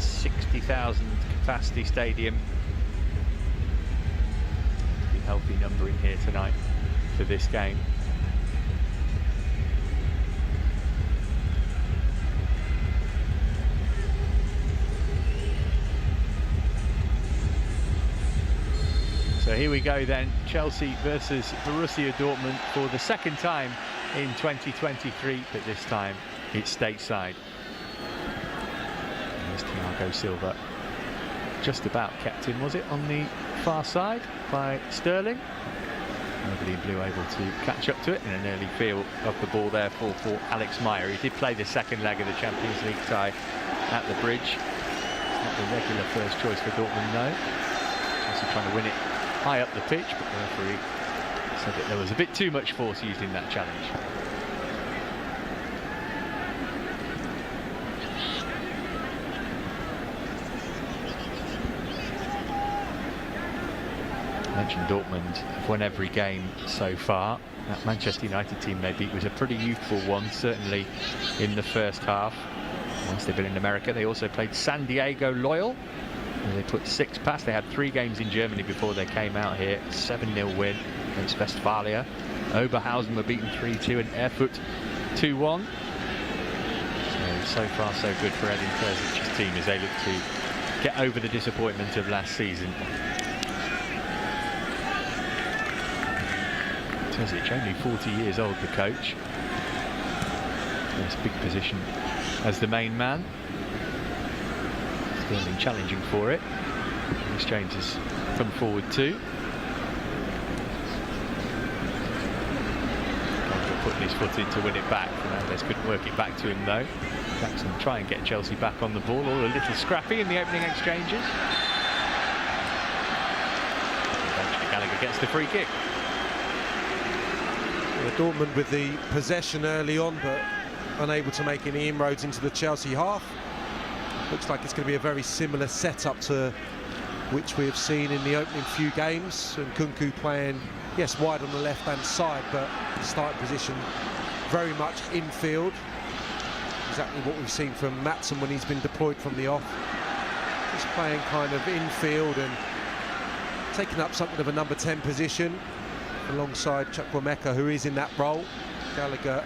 60,000 capacity stadium. A healthy number in here tonight for this game. So here we go then, Chelsea versus Borussia Dortmund for the second time in 2023, but this time it's stateside. There's Thiago Silva, just about kept in, was it, on the far side by Sterling? Nobody in blue able to catch up to it, and an early feel of the ball there for Alex Meyer. He did play the second leg of the Champions League tie at the Bridge. It's not the regular first choice for Dortmund though. Chelsea trying to win it high up the pitch, but the referee said that there was a bit too much force used in that challenge. I mentioned Dortmund have won every game so far. That Manchester United team they beat was a pretty youthful one, certainly in the first half. Once they've been in America, they also played San Diego Loyal. They put 6 past. They had 3 games in Germany before they came out here. 7-0 win against Westphalia. Oberhausen were beaten 3-2 and Erfurt 2-1. So far so good for Edin Terzic's team as they look to get over the disappointment of last season. Terzic only 40 years old, the coach. This big position as the main man. Been challenging for it. Exchange has come forward too. Putting his foot in to win it back. Fernandes couldn't work it back to him though. Jackson try and get Chelsea back on the ball. All a little scrappy in the opening exchanges. Eventually Gallagher gets the free kick. Dortmund with the possession early on, but unable to make any inroads into the Chelsea half. Looks like it's going to be a very similar setup to which we have seen in the opening few games. And Kunku playing, yes, wide on the left-hand side, but the starting position very much infield. Exactly what we've seen from Maatsen when he's been deployed from the off. Just playing kind of infield and taking up something of a number 10 position alongside Chukwuemeka, who is in that role. Gallagher,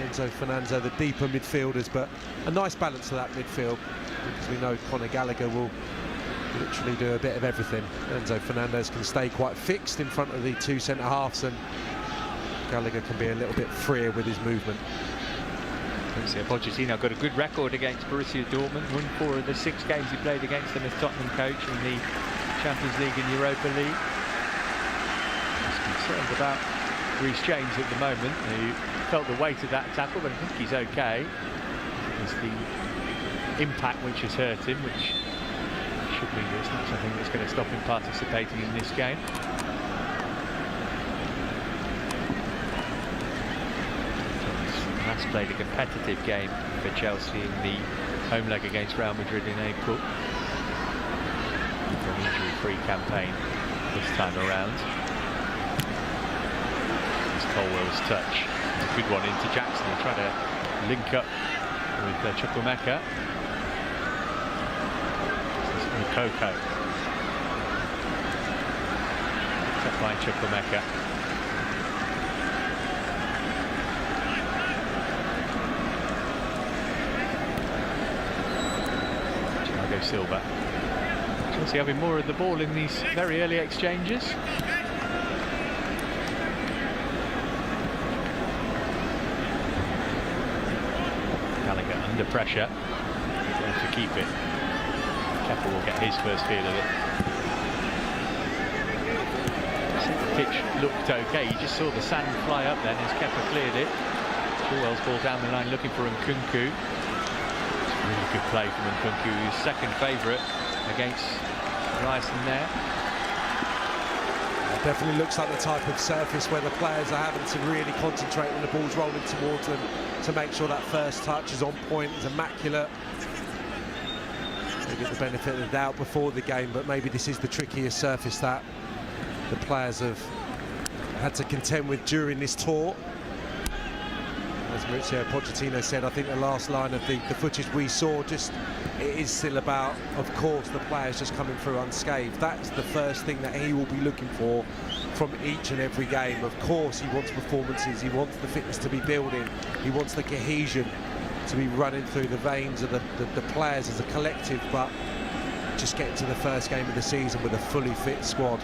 Enzo Fernandez, the deeper midfielders, but a nice balance to that midfield, because we know Conor Gallagher will literally do a bit of everything. Enzo Fernandez can stay quite fixed in front of the 2 centre-halves, and Gallagher can be a little bit freer with his movement. Pochettino got a good record against Borussia Dortmund, won 4 of the 6 games he played against them as Tottenham coach in the Champions League and Europa League. He's concerned about Reece James at the moment, who felt the weight of that tackle, but I think he's okay. It's the impact which has hurt him, which should mean it's not something that's going to stop him participating in this game. Last played a competitive game for Chelsea in the home leg against Real Madrid in April. For an injury-free campaign this time around. Colwell's touch, a good one into Jackson. They try to link up with Chukwuemeka. Coco. Set by Chukwuemeka. Thiago Silva. Chelsea having more of the ball in these very early exchanges. Under pressure, going to keep it. Kepa will get his first feel of it. The pitch looked okay. You just saw the sand fly up then as Kepa cleared it. Chilwell's ball down the line looking for Nkunku. It's a really good play from Nkunku, who's second favourite against Ryerson there. It definitely looks like the type of surface where the players are having to really concentrate when the ball's rolling towards them to make sure that first touch is on point, is immaculate. They get the benefit of the doubt before the game, but maybe this is the trickiest surface that the players have had to contend with during this tour. as Mauricio Pochettino said, I think the last line of the footage we saw, just it is still about, of course, the players just coming through unscathed. That's the first thing that he will be looking for from each and every game. Of course, he wants performances, he wants the fitness to be building, he wants the cohesion to be running through the veins of the players as a collective, but just getting to the first game of the season with a fully fit squad,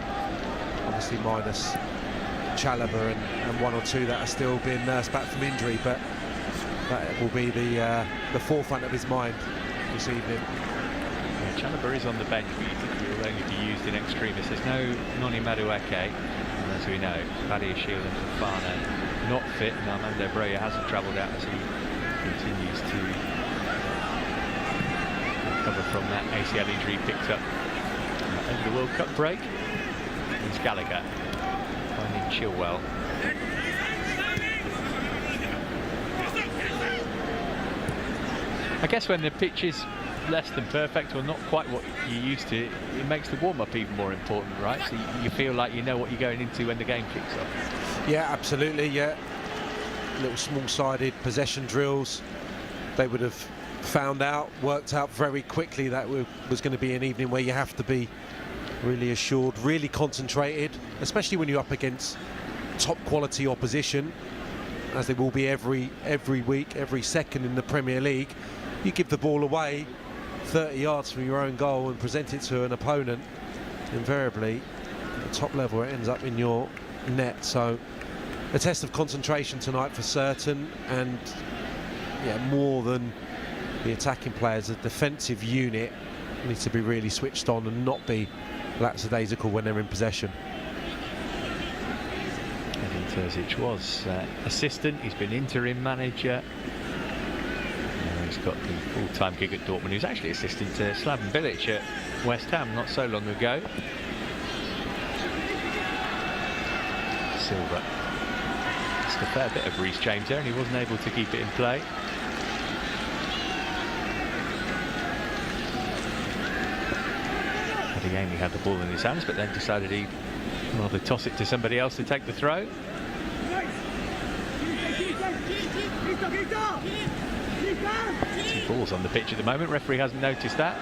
obviously minus Chalobah and one or two that are still being nursed back from injury, but that will be the forefront of his mind this evening. Yeah, Chalobah is on the bench, but you think he will only be used in extremis. There's no Noni Madueke, and as we know, Badiashile and Fofana not fit, and Armando Broja hasn't travelled out as he continues to recover from that ACL injury picked up over the World Cup break. It's Gallagher finding Chilwell. I guess when the pitch is less than perfect or not quite what you're used to, it makes the warm-up even more important, right? So you feel like you know what you're going into when the game kicks off. Yeah, absolutely, yeah. Little small-sided possession drills. They would have found out, worked out very quickly that was going to be an evening where you have to be really assured, really concentrated, especially when you're up against top quality opposition, as they will be every week, every second in the Premier League. You give the ball away 30 yards from your own goal and present it to an opponent, invariably at the top level it ends up in your net. So a test of concentration tonight for certain, and yeah, more than the attacking players, the defensive unit needs to be really switched on and not be lackadaisical when they're in possession. Edin Terzic was assistant, he's been interim manager. Now he's got the full-time gig at Dortmund. He was actually assistant to Slaven Bilic at West Ham not so long ago. Silva. Just a fair bit of Reece James there, and he wasn't able to keep it in play. He only had the ball in his hands, but then decided he'd rather toss it to somebody else to take the throw. Some balls on the pitch at the moment. Referee hasn't noticed that.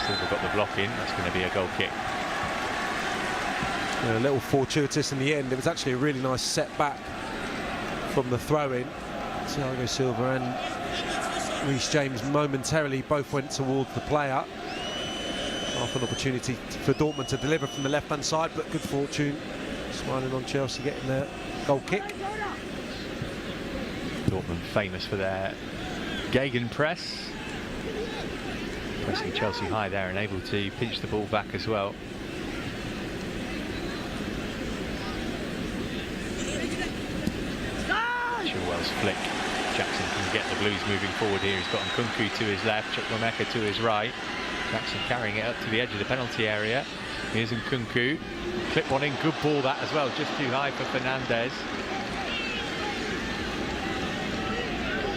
Silva got the block in. That's going to be a goal kick. A little fortuitous in the end. It was actually a really nice setback from the throw-in. Thiago Silva and Reece James momentarily both went towards the player. Half an opportunity for Dortmund to deliver from the left-hand side, but good fortune. Smiling on Chelsea getting their goal kick. Dortmund famous for their gegenpress. Pressing Chelsea high there and able to pinch the ball back as well. Chilwell's flick. Jackson can get the Blues moving forward here. He's got Nkunku to his left, Chukwuemeka to his right. Jackson carrying it up to the edge of the penalty area. Here's Nkunku. Clip one in, good ball that as well, just too high for Fernandez.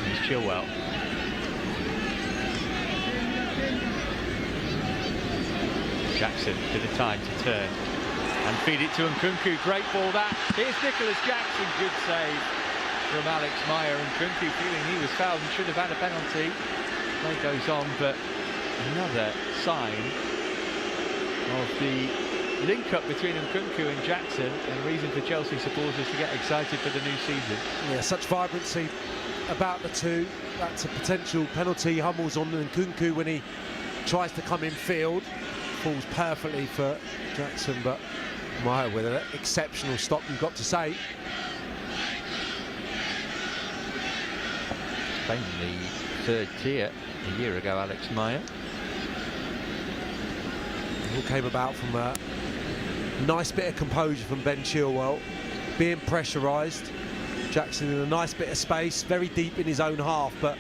Here's Chilwell. Jackson with the time to turn and feed it to Nkunku. Great ball that. Here's Nicholas Jackson, good save from Alex Meyer. Nkunku feeling he was fouled and should have had a penalty. Play goes on, but another sign of the link-up between Nkunku and Jackson, and reason for Chelsea supporters to get excited for the new season. Yeah, such vibrancy about the two. That's a potential penalty. Hummels on Nkunku when he tries to come in field. Falls perfectly for Jackson, but Meyer with an exceptional stop, you've got to say. Playing the third tier a year ago, Alex Meyer. It all came about from a nice bit of composure from Ben Chilwell, being pressurised. Jackson in a nice bit of space, very deep in his own half, but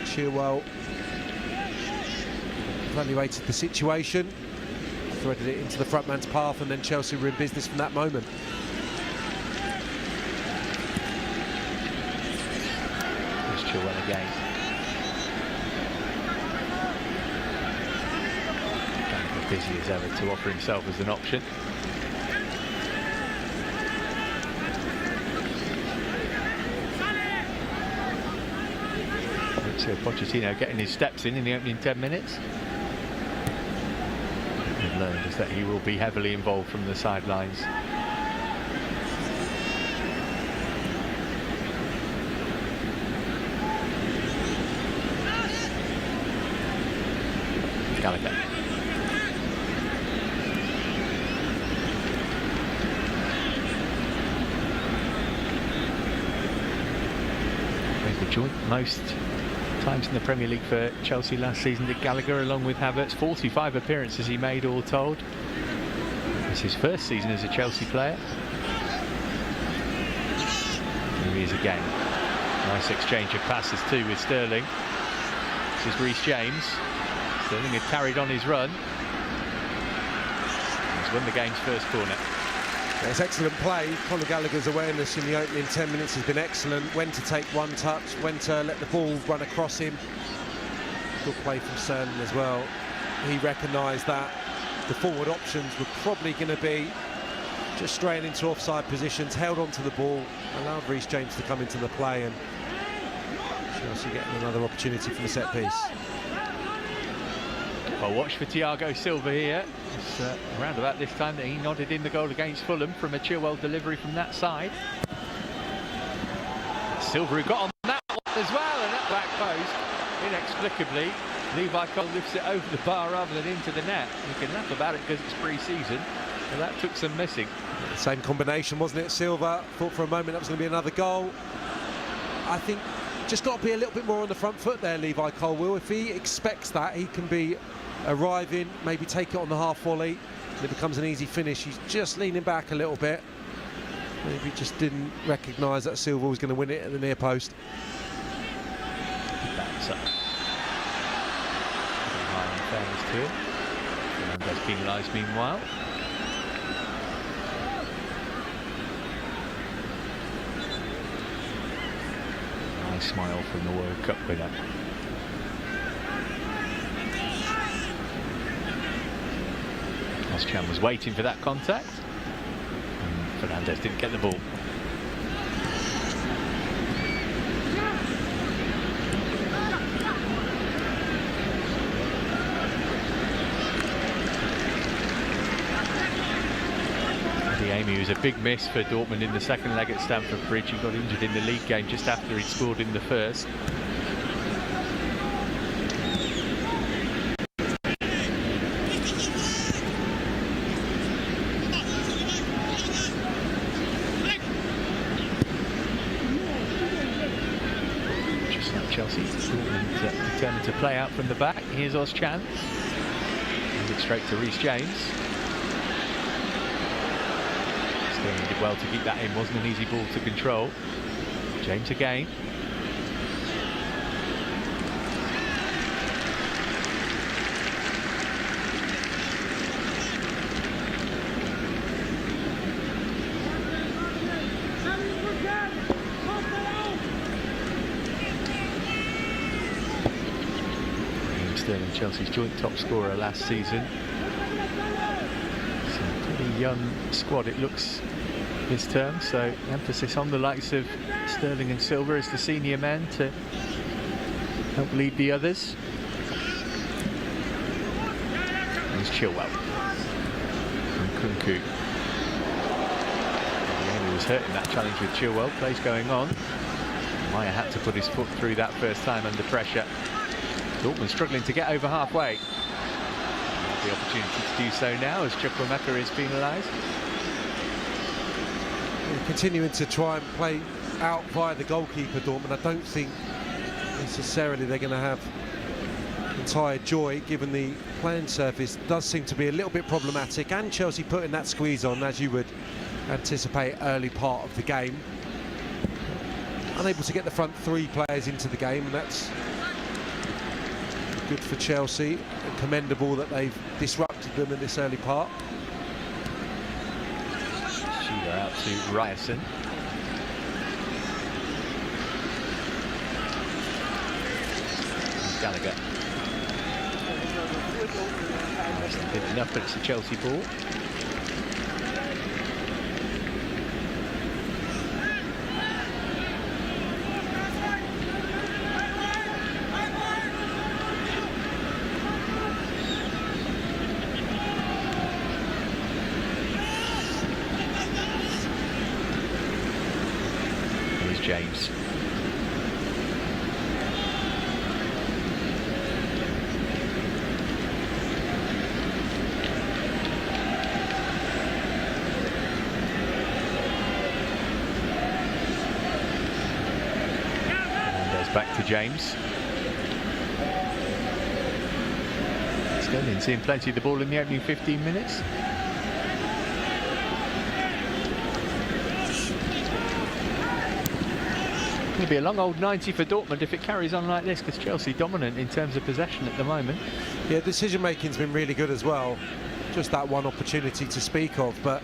Chilwell evaluated the situation, threaded it into the front man's path, and then Chelsea were in business from that moment. There's Chilwell again. Busy as ever to offer himself as an option. Mauricio Pochettino getting his steps in the opening 10 minutes. We've learned is that he will be heavily involved from the sidelines. Gallagher. The joint most times in the Premier League for Chelsea last season did Gallagher, along with Havertz. 45 appearances he made all told. It's his first season as a Chelsea player. Here he is again. Nice exchange of passes too with Sterling. This is Reece James. Sterling had carried on his run. He's won the game's first corner. It's excellent play. Conor Gallagher's awareness in the opening 10 minutes has been excellent. When to take one touch, when to let the ball run across him. Good play from Sterling as well. He recognised that the forward options were probably going to be just straying into offside positions, held on to the ball, allowed Reece James to come into the play, and Chelsea getting another opportunity from the set piece. Well, watch for Thiago Silva here. It's around about this time that he nodded in the goal against Fulham from a Chilwell delivery from that side. Silva who got on that one as well, and that back post, inexplicably, Levi Cole lifts it over the bar rather than into the net. You can laugh about it because it's pre-season, and that took some missing. Same combination, wasn't it? Silva thought for a moment that was going to be another goal. I think just got to be a little bit more on the front foot there, Levi Cole will. If he expects that, he can be arriving, maybe take it on the half volley, and it becomes an easy finish. He's just leaning back a little bit. Maybe just didn't recognise that Silva was going to win it at the near post. That's up. High in fairness to him. Fernandes penalised meanwhile. Nice smile from the World Cup winner. Chan was waiting for that contact, and Fernandes didn't get the ball. Amy was a big miss for Dortmund in the second leg at Stamford Bridge. He got injured in the league game just after he'd scored in the first. Chelsea determined to play out from the back. Here's Ozcan. Sends it straight to Reece James. Sterling did well to keep that in. Wasn't an easy ball to control. James again. Sterling, Chelsea's joint top scorer last season. It's a pretty young squad it looks this term, so emphasis on the likes of Sterling and Silva as the senior men to help lead the others. There's Chilwell and Kunku. He was hurting that challenge with Chilwell. Plays going on. Maya had to put his foot through that first time under pressure. Dortmund struggling to get over halfway. The opportunity to do so now as Chukwuemeka is penalised. Continuing to try and play out via the goalkeeper, Dortmund. I don't think necessarily they're going to have entire joy, given the playing surface does seem to be a little bit problematic, and Chelsea putting that squeeze on, as you would anticipate, early part of the game. Unable to get the front three players into the game, and that's good for Chelsea, and commendable that they've disrupted them in this early part. Shooter out to Ryerson. Gallagher. Ryerson did enough, but it's a Chelsea ball. James. Sterling seeing plenty of the ball in the opening 15 minutes. Going to be a long old 90 for Dortmund if it carries on like this, because Chelsea dominant in terms of possession at the moment. Yeah, decision making's been really good as well. Just that one opportunity to speak of, but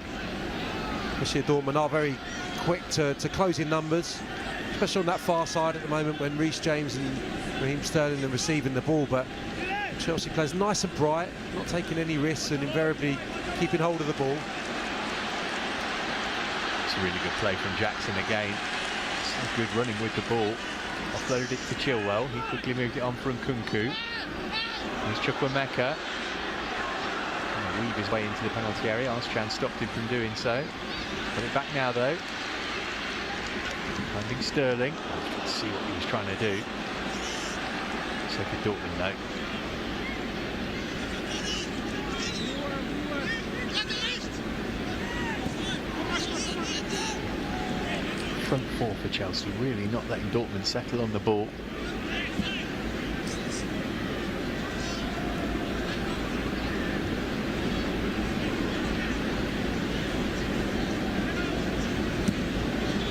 Borussia Dortmund are very quick to close in numbers, especially on that far side at the moment when Reece James and Raheem Sterling are receiving the ball. But Chelsea plays nice and bright, not taking any risks and invariably keeping hold of the ball. It's a really good play from Jackson again. Good running with the ball. Offloaded it to Chilwell. He quickly moved it on for Nkunku. There's Chukwuemeka. Going to weave his way into the penalty area. Armstrong stopped him from doing so. Put it back now though. Finding Sterling. Let's see what he was trying to do. So for Dortmund though. Front four for Chelsea, really not letting Dortmund settle on the ball.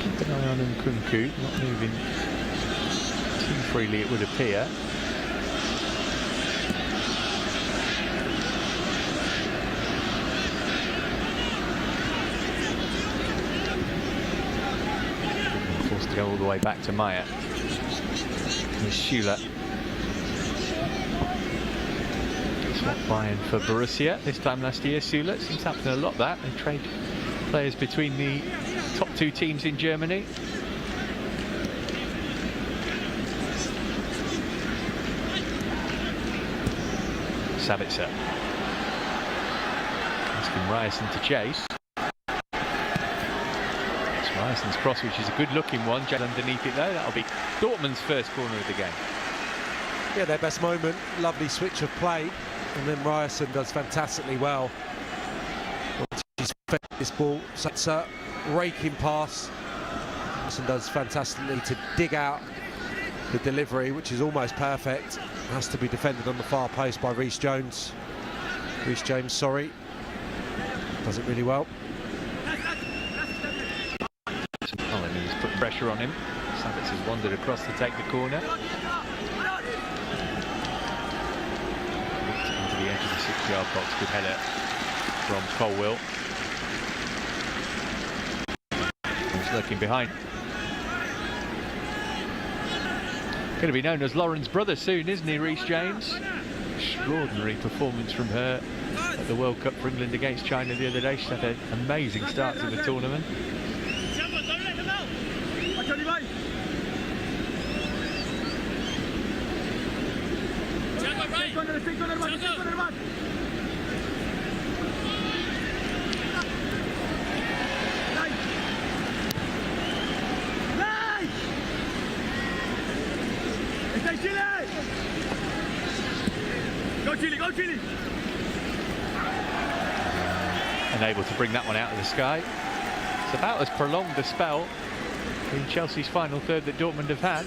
Keep an eye on Nkunku, not moving too freely it would appear. To go all the way back to Maya. Here's Schüller. Swap buying for Borussia this time last year. Schüller seems to happen a lot that they trade players between the top two teams in Germany. Sabitzer asking Ryerson to chase. Ryerson's cross, which is a good-looking one. Just underneath it, though. That'll be Dortmund's first corner of the game. Yeah, their best moment. Lovely switch of play, and then Ryerson does fantastically well. He's fed this ball, so it's a raking pass. Ryerson does fantastically to dig out the delivery, which is almost perfect. Has to be defended on the far post by Reece James. Sorry. Does it really well. He's put pressure on him. Sabitz has wandered across to take the corner. Into the edge of the 6-yard box. Good header from Colwill. He's lurking behind. Going to be known as Lauren's brother soon, isn't he, Reece James? Extraordinary performance from her at the World Cup for England against China the other day. She had an amazing start to the tournament. Go Chile! Unable to bring that one out of the sky. It's about as prolonged a spell in Chelsea's final third that Dortmund have had.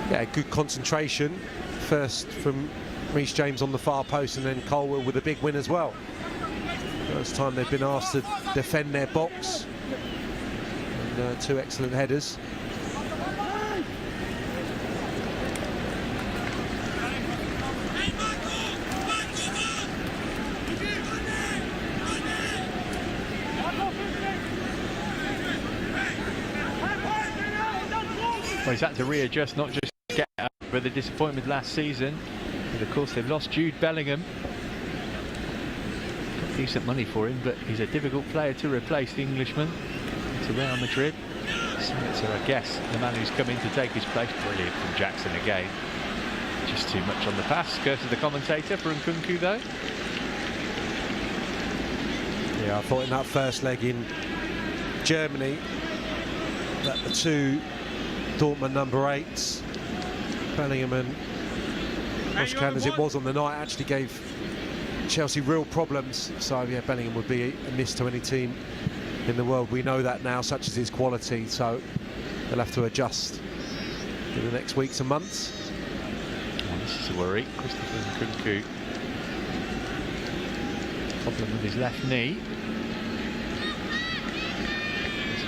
Yeah, good concentration. First from Reece James on the far post, and then Colwill with a big win as well. First time they've been asked to defend their box. And two excellent headers. Well, he's had to readjust, not just get over the disappointment last season. But of course, they've lost Jude Bellingham. Got decent money for him, but he's a difficult player to replace, the Englishman. To Real Madrid. So I guess the man who's come in to take his place. Brilliant from Jackson again. Just too much on the pass. Curse of the commentator for Nkunku, though. Yeah, I thought in that first leg in Germany that the two Dortmund number 8s, Bellingham and Moshkan, as it was on the night, actually gave Chelsea real problems. So yeah, Bellingham would be a miss to any team in the world. We know that now, such as his quality, so they'll have to adjust in the next weeks and months. Well, this is a worry. Christopher Nkunku. Problem with his left knee.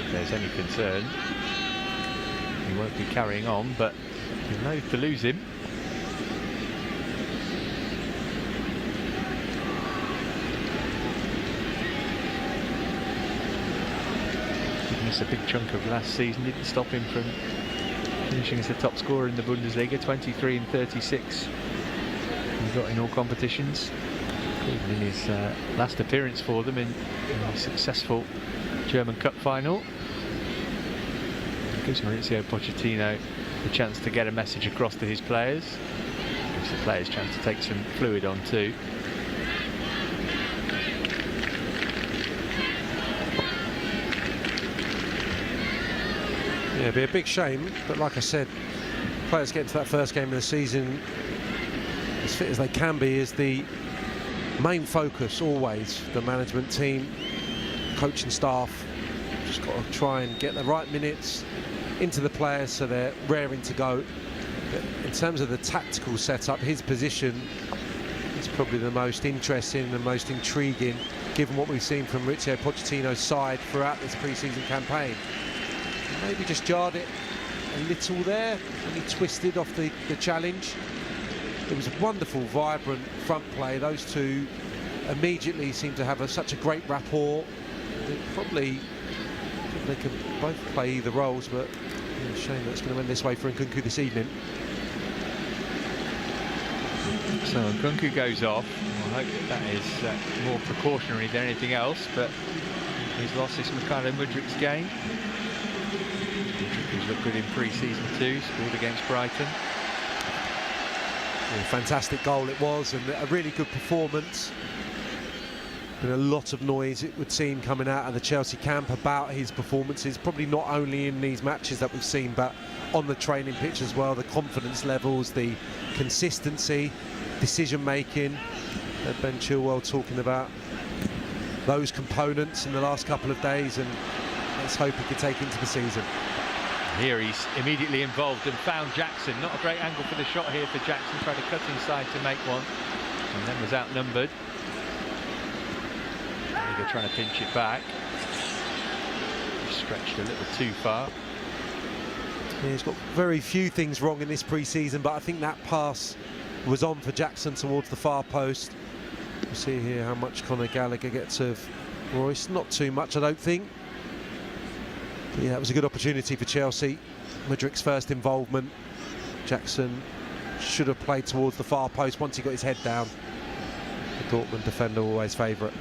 If there's any concern, he won't be carrying on, but he's loath to lose him. He missed a big chunk of last season, didn't stop him from finishing as the top scorer in the Bundesliga, 23 and 36 he got in all competitions, including in his last appearance for them in a successful German Cup final. It gives Mauricio Pochettino the chance to get a message across to his players. It gives the players a chance to take some fluid on too. Yeah, it'd be a big shame, but like I said, players getting to that first game of the season as fit as they can be is the main focus always. The management team, coaching staff, just got to try and get the right minutes into the players so they're raring to go. But in terms of the tactical setup, his position is probably the most interesting and most intriguing, given what we've seen from Mauricio Pochettino's side throughout this pre-season campaign. Maybe just jarred it a little there, and he twisted off the challenge. It was a wonderful, vibrant front play. Those two immediately seemed to have such a great rapport. They could both play either roles, but yeah, shame that it's going to end this way for Nkunku this evening. So Nkunku goes off. I hope that is more precautionary than anything else, but he's lost this Mykhailo Mudryk's game. He's looked good in pre-season too, scored against Brighton. Yeah, fantastic goal it was, and a really good performance. Been a lot of noise, it would seem, coming out of the Chelsea camp about his performances, probably not only in these matches that we've seen, but on the training pitch as well. The confidence levels, the consistency, decision-making. Ben Chilwell talking about those components in the last couple of days, and let's hope he can take into the season. Here he's immediately involved and found Jackson. Not a great angle for the shot here for Jackson. Tried to cut inside to make one, and then was outnumbered. They're trying to pinch it back. Stretched a little too far. Yeah, he's got very few things wrong in this pre-season, but I think that pass was on for Jackson towards the far post. We'll see here how much Conor Gallagher gets of Royce. Not too much, I don't think. But yeah, it was a good opportunity for Chelsea. Mudryk's first involvement. Jackson should have played towards the far post once he got his head down. The Dortmund defender always favourite.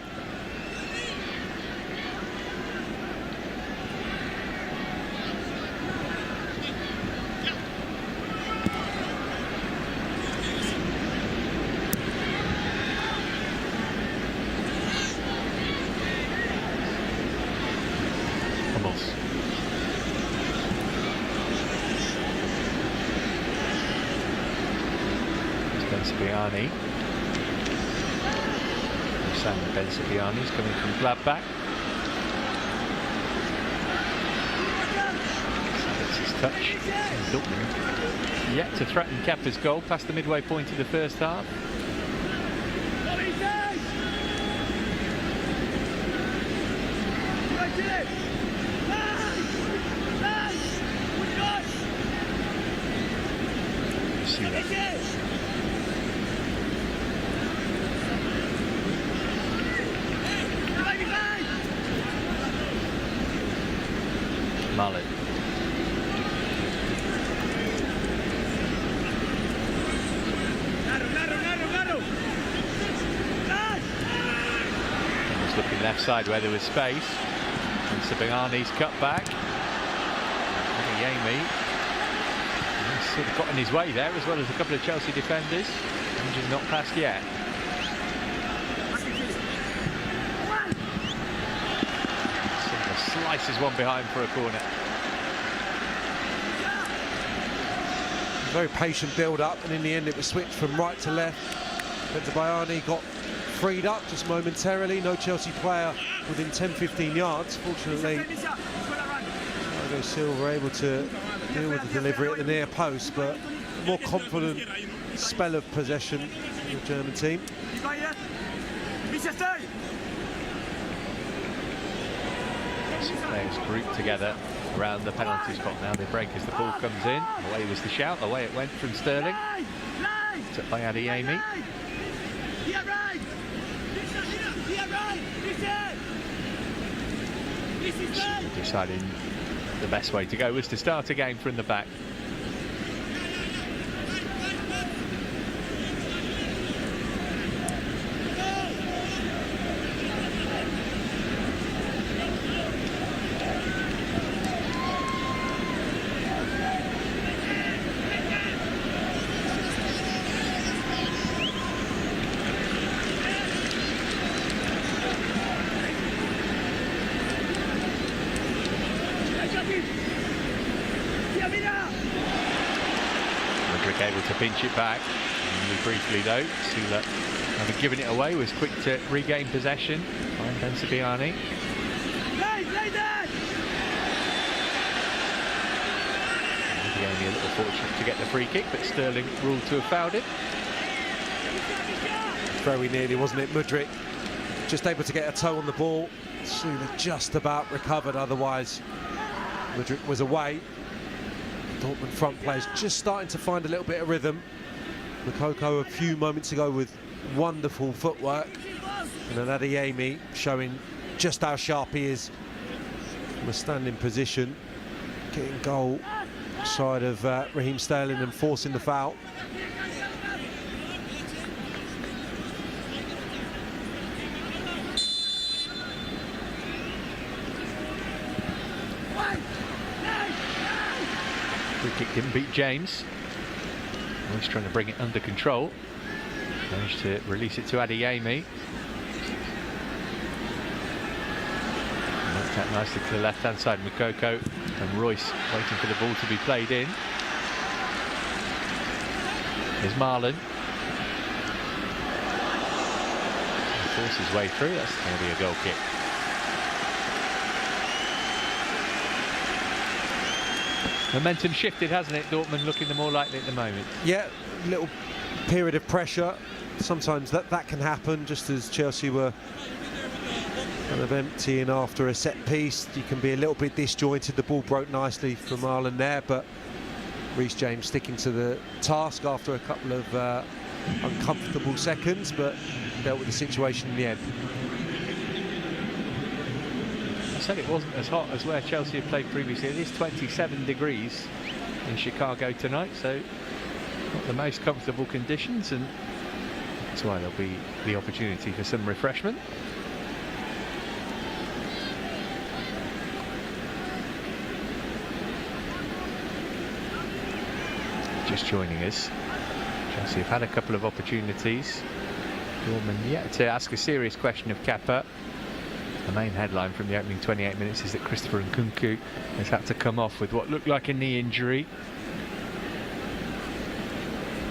Bensebaini. Sam Bensebaini's coming from Gladbach. That's his touch. Dortmund yet to threaten Kepa's goal past the midway point of the first half. See that. Mallet. Almost looking left side where there was space. And Bensebaini's cut back. Yami. He's sort of got in his way there, as well as a couple of Chelsea defenders. And just not passed yet. Slices one behind for a corner. Very patient build-up, and in the end it was switched from right to left. Bensebaini got freed up just momentarily. No Chelsea player within 10-15 yards. Fortunately, Thiago Silva able to deal with the delivery at the near post, but a more confident spell of possession in the German team. Players grouped together around the penalty spot now. They break as the ball comes in. Away was the shout. Away it went from Sterling. Took by Adeyemi. Deciding the best way to go was to start again from the back. Able to pinch it back. Only briefly though. Sula, having given it away, was quick to regain possession. Find Ben Sabiani. Only a little fortunate to get the free kick, but Sterling ruled to have fouled it. Very nearly, wasn't it? Mudryk just able to get a toe on the ball. Sula just about recovered, otherwise Mudryk was away. Dortmund front players just starting to find a little bit of rhythm. Moukoko a few moments ago with wonderful footwork, and then Adeyemi showing just how sharp he is from a standing position, getting goal side of Raheem Sterling and forcing the foul. Free kick didn't beat James. He's trying to bring it under control. Managed to release it to Adeyemi. Knocked out nicely to the left-hand side. Moukoko and Royce waiting for the ball to be played in. Here's Marlon. Forces his way through. That's going to be a goal kick. Momentum shifted, hasn't it? Dortmund looking the more likely at the moment. Yeah, little period of pressure. Sometimes that can happen, just as Chelsea were kind of emptying after a set piece. You can be a little bit disjointed. The ball broke nicely from Marlon there, but Reece James sticking to the task after a couple of uncomfortable seconds, but dealt with the situation in the end. I said it wasn't as hot as where Chelsea had played previously. It is 27 degrees in Chicago tonight, so not the most comfortable conditions, and that's why there'll be the opportunity for some refreshment. Just joining us, Chelsea have had a couple of opportunities. Dortmund yet to ask a serious question of Kepa. The main headline from the opening 28 minutes is that Christopher Nkunku has had to come off with what looked like a knee injury.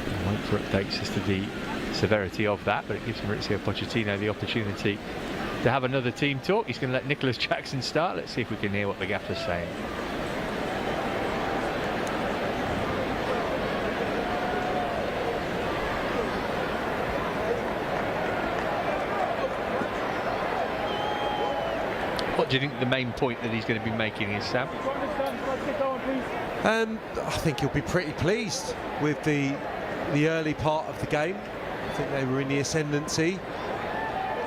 I'll wait for updates as to the severity of that, but it gives Mauricio Pochettino the opportunity to have another team talk. He's going to let Nicholas Jackson start. Let's see if we can hear what the gaffer's saying. What do you think the main point that he's going to be making is, Sam? I think he'll be pretty pleased with the early part of the game. I think they were in the ascendancy.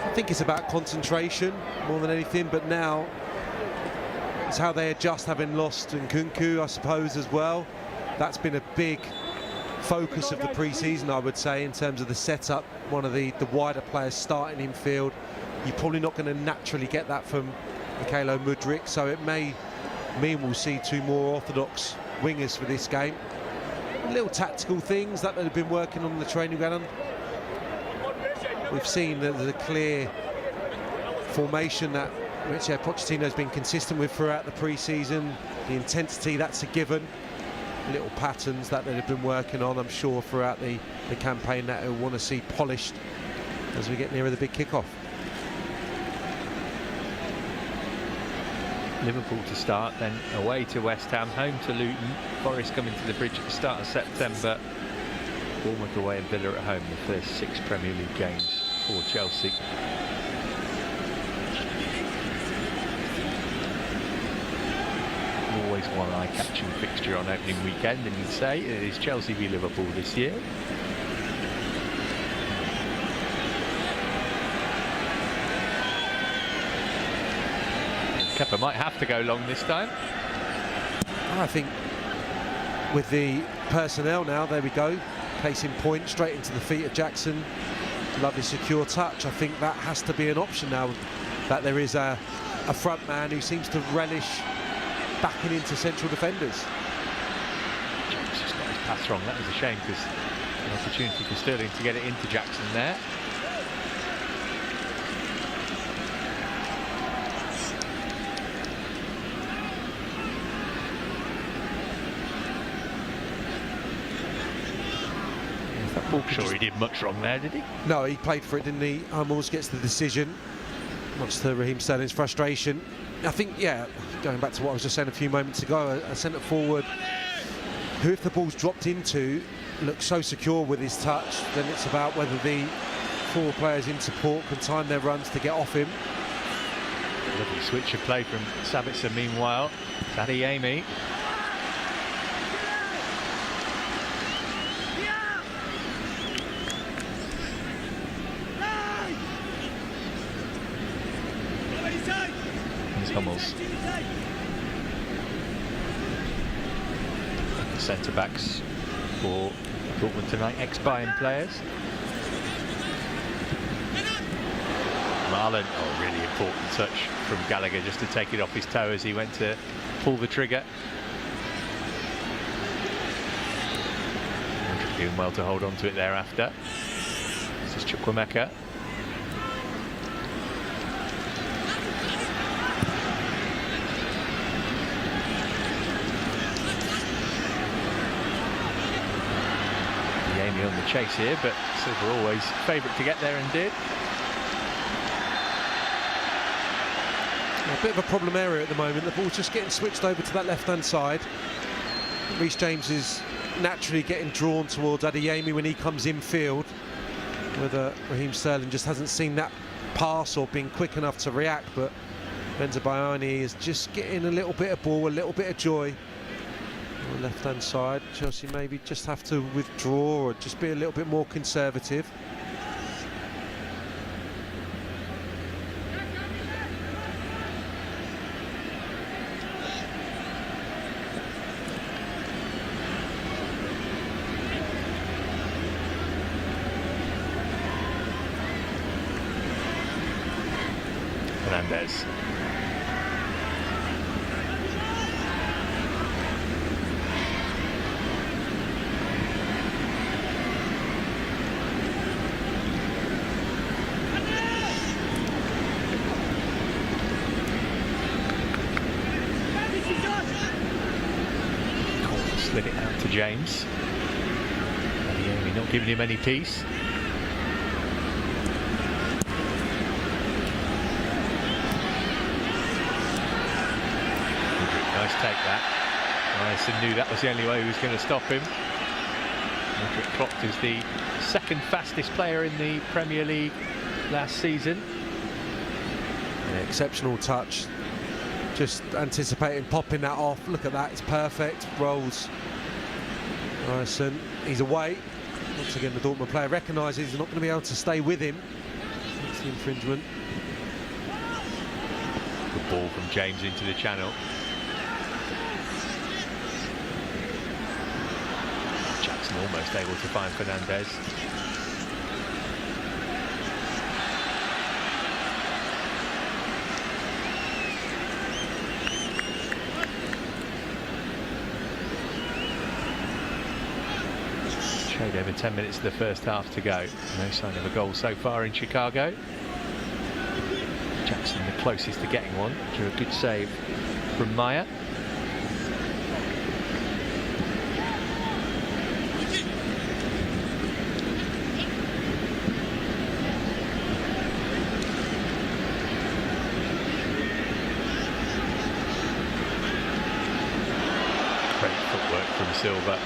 I think it's about concentration more than anything, but now it's how they adjust, having lost Nkunku, I suppose, as well. That's been a big focus of the pre-season, I would say, in terms of the setup. One of the wider players starting in field. You're probably not going to naturally get that from Mykhailo Mudryk, so it may mean we'll see two more orthodox wingers for this game. Little tactical things that they've been working on in the training ground. We've seen that there's a clear formation that Mauricio Pochettino's been consistent with throughout the pre-season. The intensity, that's a given. Little patterns that they've been working on, I'm sure, throughout the campaign that he'll want to see polished as we get nearer the big kickoff. Liverpool to start, then away to West Ham, home to Luton, Forest coming to the Bridge at the start of September, Bournemouth away and Villa at home, the first 6 Premier League games for Chelsea. Always one eye-catching fixture on opening weekend, and you'd say it is Chelsea v Liverpool this year. Kepa might have to go long this time. I think with the personnel now, there we go, case in point, straight into the feet of Jackson. Lovely secure touch. I think that has to be an option now, that there is a front man who seems to relish backing into central defenders. James just got his pass wrong. That was a shame, because an opportunity for Sterling to get it into Jackson there. Sure, he did much wrong there, did he? No, he played for it, didn't he? Hummels gets the decision, much to Raheem Sterling's frustration. I think, yeah, going back to what I was just saying a few moments ago, a centre forward who, if the ball's dropped into, looks so secure with his touch, then it's about whether the 4 players in support can time their runs to get off him. Lovely switch of play from Sabitzer. Meanwhile, Adeyemi. Hummels. The centre-backs for Dortmund tonight, ex-Bayern players. Marlon, oh, really important touch from Gallagher, just to take it off his toe as he went to pull the trigger. Doing well to hold on to it thereafter. This is Chukwuemeka. On the chase here, but Silva always favourite to get there, and did. A bit of a problem area at the moment. The ball's just getting switched over to that left-hand side. Reece James is naturally getting drawn towards Adeyemi when he comes in field. Whether Raheem Sterling just hasn't seen that pass or been quick enough to react, but Benzabaini is just getting a little bit of ball, a little bit of joy. On the left-hand side, Chelsea maybe just have to withdraw or just be a little bit more conservative. Fernandes. Slid it out to James. Adeyemi not giving him any peace. Nice take that. Ryerson knew that was the only way he was going to stop him. Modric clocked as the 2nd fastest player in the Premier League last season. Yeah, exceptional touch. Just anticipating popping that off. Look at that, it's perfect. Rolls Ryerson, he's away. Once again, the Dortmund player recognises he's not going to be able to stay with him. That's the infringement. Good ball from James into the channel. Jackson almost able to find Fernandes. Showed over 10 minutes of the first half to go. No sign of a goal so far in Chicago. Jackson the closest to getting one, after a good save from Maya. Silva.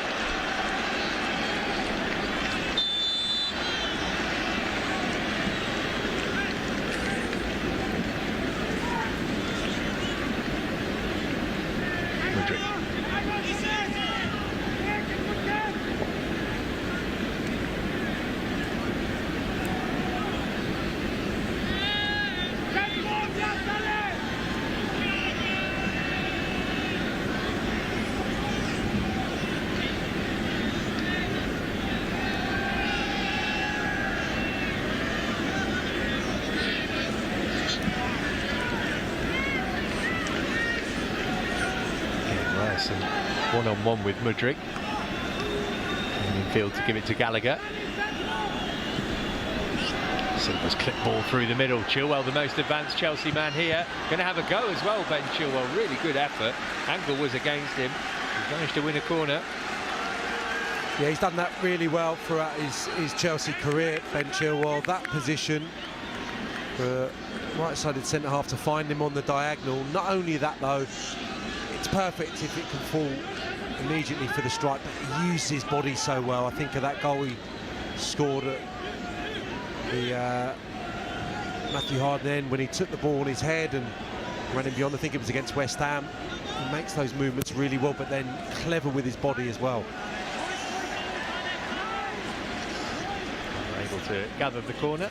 Mudryk. Some one-on-one with Mudryk. In field to give it to Gallagher. Silva's clip ball through the middle. Chilwell, the most advanced Chelsea man here, going to have a go as well. Ben Chilwell, really good effort. Angle was against him. He's managed to win a corner. Yeah, he's done that really well throughout his Chelsea career, Ben Chilwell. That position for right-sided centre-half to find him on the diagonal. Not only that, though, it's perfect if it can fall immediately for the strike, but he used his body so well. I think of that goal he scored at the Matthew Harden end when he took the ball on his head and ran him beyond. I think it was against West Ham. He makes those movements really well, but then clever with his body as well. Able to gather the corner.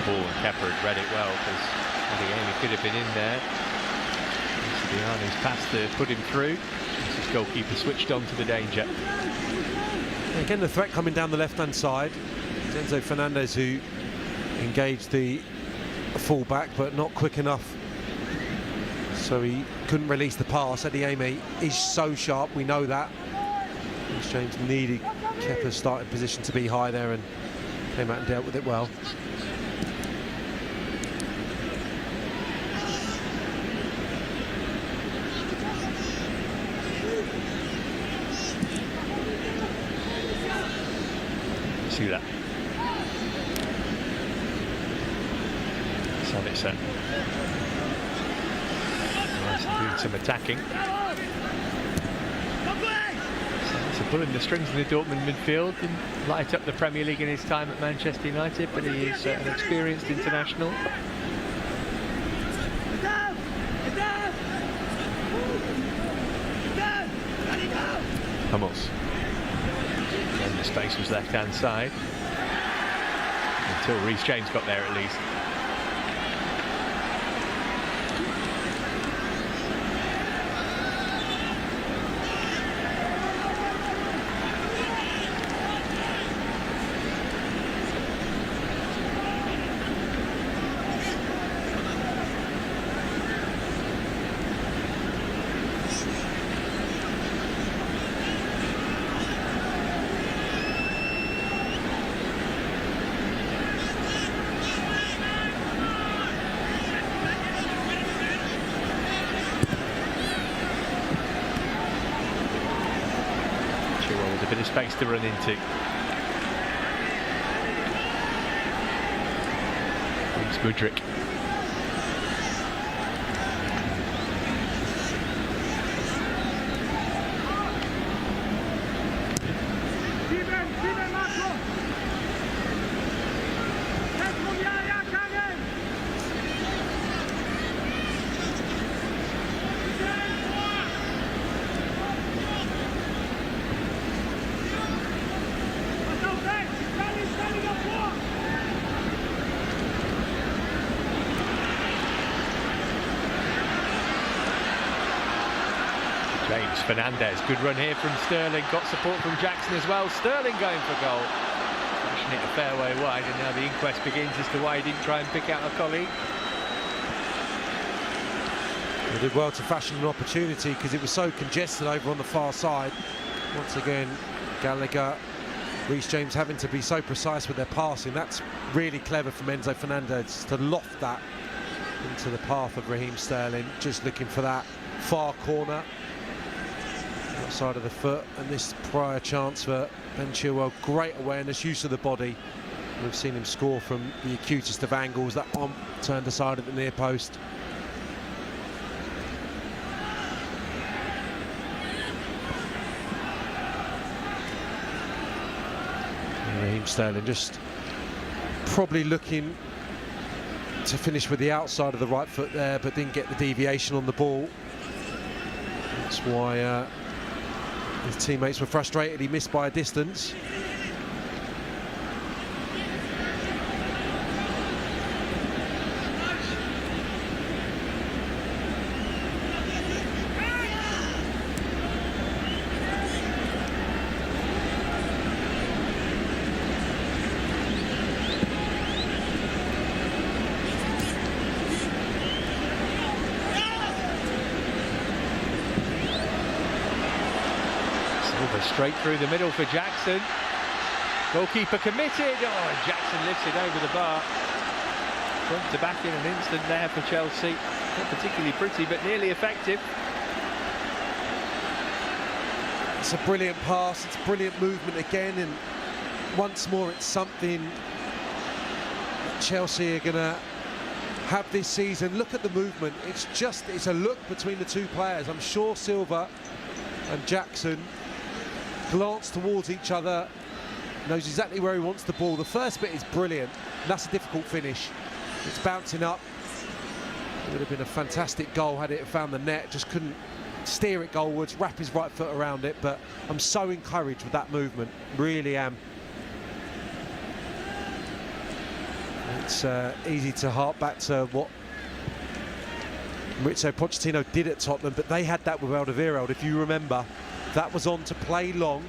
Ball, and Kepa had read it well, because Adeyemi could have been in there. Diano's pass to put him through. His goalkeeper switched on to the danger. Again, the threat coming down the left-hand side. Enzo Fernandez, who engaged the full-back, but not quick enough, so he couldn't release the pass. Adeyemi is so sharp, we know that. James needed Kepa's starting position to be high there and came out and dealt with it well. See that. Sabitzer. Nice, doing some attacking. So pulling the strings in the Dortmund midfield and light up the Premier League in his time at Manchester United, but he is an experienced international. Hummels. And the space was left-hand side until Reece James got there at least. A bit of space to run into. It's Mudryk. James Fernandez, good run here from Sterling, got support from Jackson as well. Sterling going for goal. Pushing it a fair way wide, and now the inquest begins as to why he didn't try and pick out a colleague. They did well to fashion an opportunity because it was so congested over on the far side. Once again, Gallagher, Reece James having to be so precise with their passing. That's really clever from Enzo Fernandez to loft that into the path of Raheem Sterling, just looking for that far corner. outside of the foot, and this prior chance for Ben Chilwell, great awareness, use of the body. We've seen him score from the acutest of angles. That one turned aside at the near post. Raheem Sterling just probably looking to finish with the outside of the right foot there, but didn't get the deviation on the ball. That's why his teammates were frustrated. He missed by a distance. Straight through the middle for Jackson. Goalkeeper committed. Oh, and Jackson lifts it over the bar. Front to back in an instant there for Chelsea. Not particularly pretty, but nearly effective. It's a brilliant pass. It's brilliant movement again, and once more, it's something that Chelsea are going to have this season. Look at the movement. It's a look between the two players. I'm sure Silva and Jackson glance towards each other, knows exactly where he wants the ball. The first bit is brilliant, and that's a difficult finish. It's bouncing up. It would have been a fantastic goal had it found the net, just couldn't steer it goalwards, wrap his right foot around it, but I'm so encouraged with that movement, really am. It's easy to hark back to what Mauricio Pochettino did at Tottenham, but they had that with Alderweireld, if you remember. That was on to play long,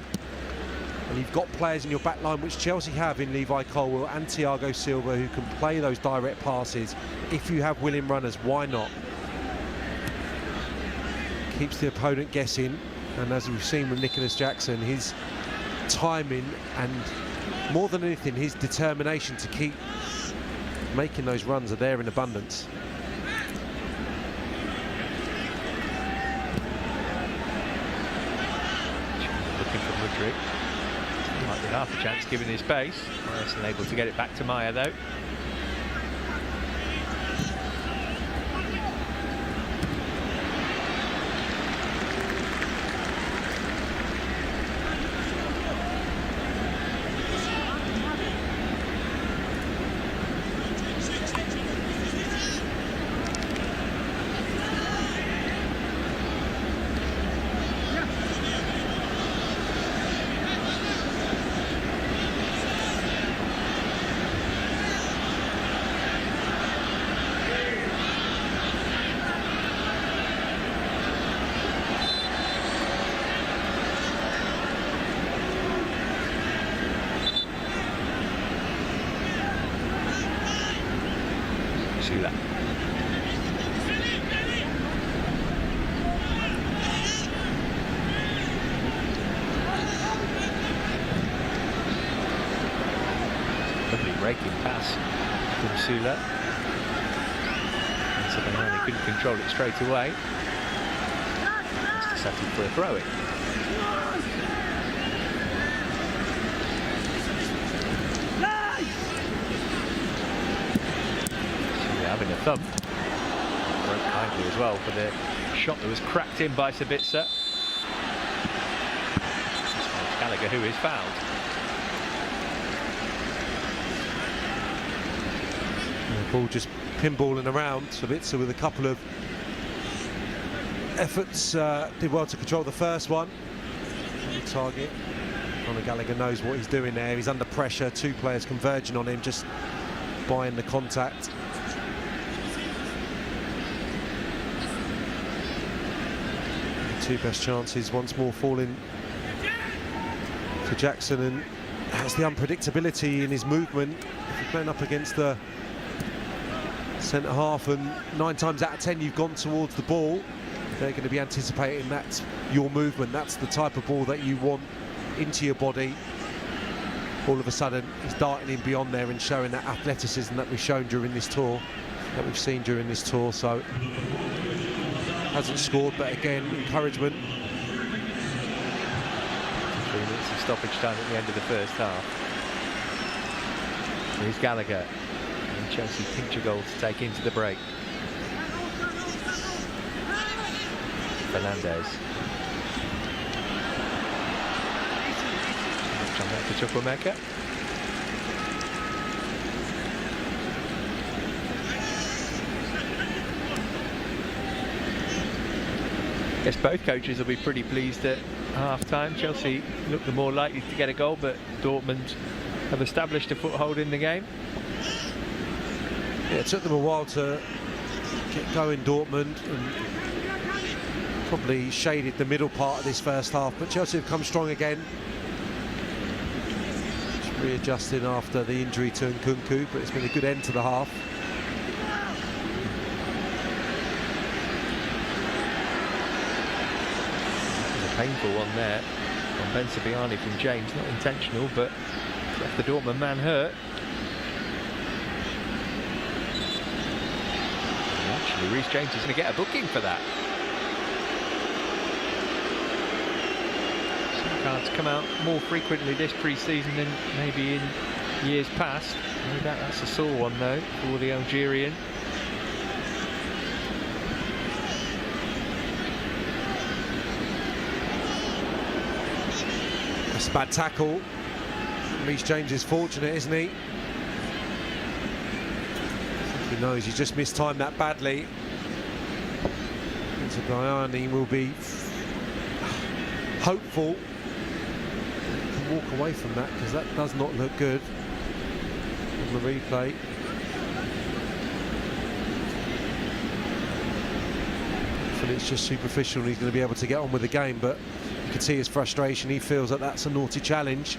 and you've got players in your back line, which Chelsea have in Levi Colwill and Thiago Silva, who can play those direct passes. If you have willing runners, why not? Keeps the opponent guessing, and as we've seen with Nicholas Jackson, his timing and, more than anything, his determination to keep making those runs are there in abundance. Might be half a chance given his pace. Ryerson able to get it back to Maya though. That. Lovely breaking pass from Sula. And so he couldn't control it straight away. Settled for a throw-in. Having a thump. Broke kindly as well for the shot that was cracked in by Sabitzer. Gallagher, who is fouled. The ball just pinballing around. Sabitzer with a couple of efforts, did well to control the first one. On the target. Conor Gallagher knows what he's doing there. He's under pressure. Two players converging on him, just buying the contact. Two best chances once more falling for Jackson, and has the unpredictability in his movement. If you're playing up against the centre half and 9 times out of 10 you've gone towards the ball, they're going to be anticipating that's your movement. That's the type of ball that you want into your body. All of a sudden he's darting in beyond there and showing that athleticism that we've shown during this tour, that we've seen during this tour. So hasn't scored, but again, encouragement. minutes of stoppage time at the end of the first half. Here's Gallagher. And Chelsea pinch a goal to take into the break. Fernandez. Come back to Chukwuemeka. I guess both coaches will be pretty pleased at half-time. Chelsea look the more likely to get a goal, but Dortmund have established a foothold in the game. Yeah, it took them a while to get going, Dortmund, and probably shaded the middle part of this first half, but Chelsea have come strong again. Just readjusting after the injury to Nkunku, but it's been a good end to the half. Painful one there on Ben Sabiani from James, not intentional, but left the Dortmund man hurt. And actually, Reece James is going to get a booking for that. Some cards come out more frequently this pre-season than maybe in years past. No doubt that's a sore one though for the Algerian. That's a bad tackle. Reece James is fortunate, isn't he? He knows he just mistimed that badly. So Guyani will be hopeful he can walk away from that, because that does not look good on the replay. Hopefully it's just superficial and he's going to be able to get on with the game, but you can see his frustration. He feels that that's a naughty challenge.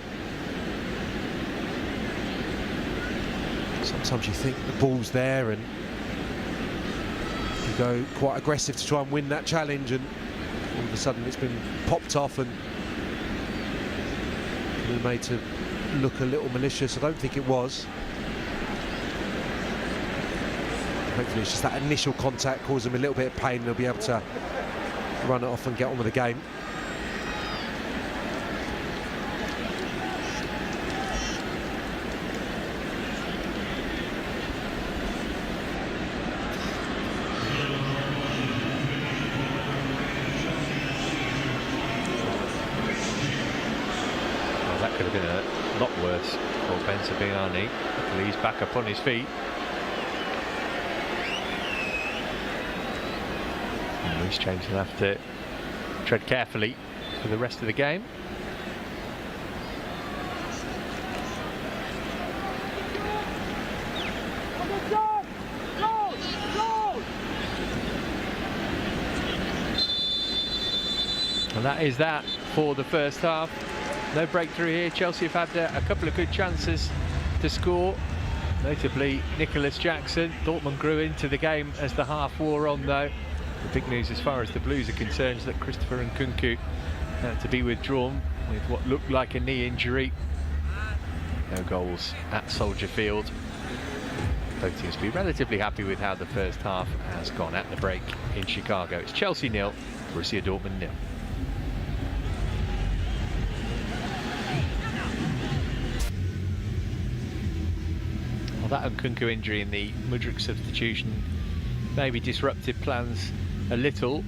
Sometimes you think the ball's there and you go quite aggressive to try and win that challenge, and all of a sudden it's been popped off and been made to look a little malicious. I don't think it was. Hopefully it's just that initial contact caused them a little bit of pain and they'll be able to run it off and get on with the game. Could have been a lot worse for Ben Sabiani. He's back up on his feet. And Reece James will have to tread carefully for the rest of the game. And that is that for the first half. No breakthrough here. Chelsea have had a couple of good chances to score, notably Nicholas Jackson. Dortmund grew into the game as the half wore on though. The big news as far as the Blues are concerned is that Christopher Nkunku had to be withdrawn with what looked like a knee injury. No goals at Soldier Field. Both teams will be relatively happy with how the first half has gone at the break in Chicago. It's Chelsea 0, Borussia Dortmund 0. That Nkunku injury and the Mudryk substitution maybe disrupted plans a little.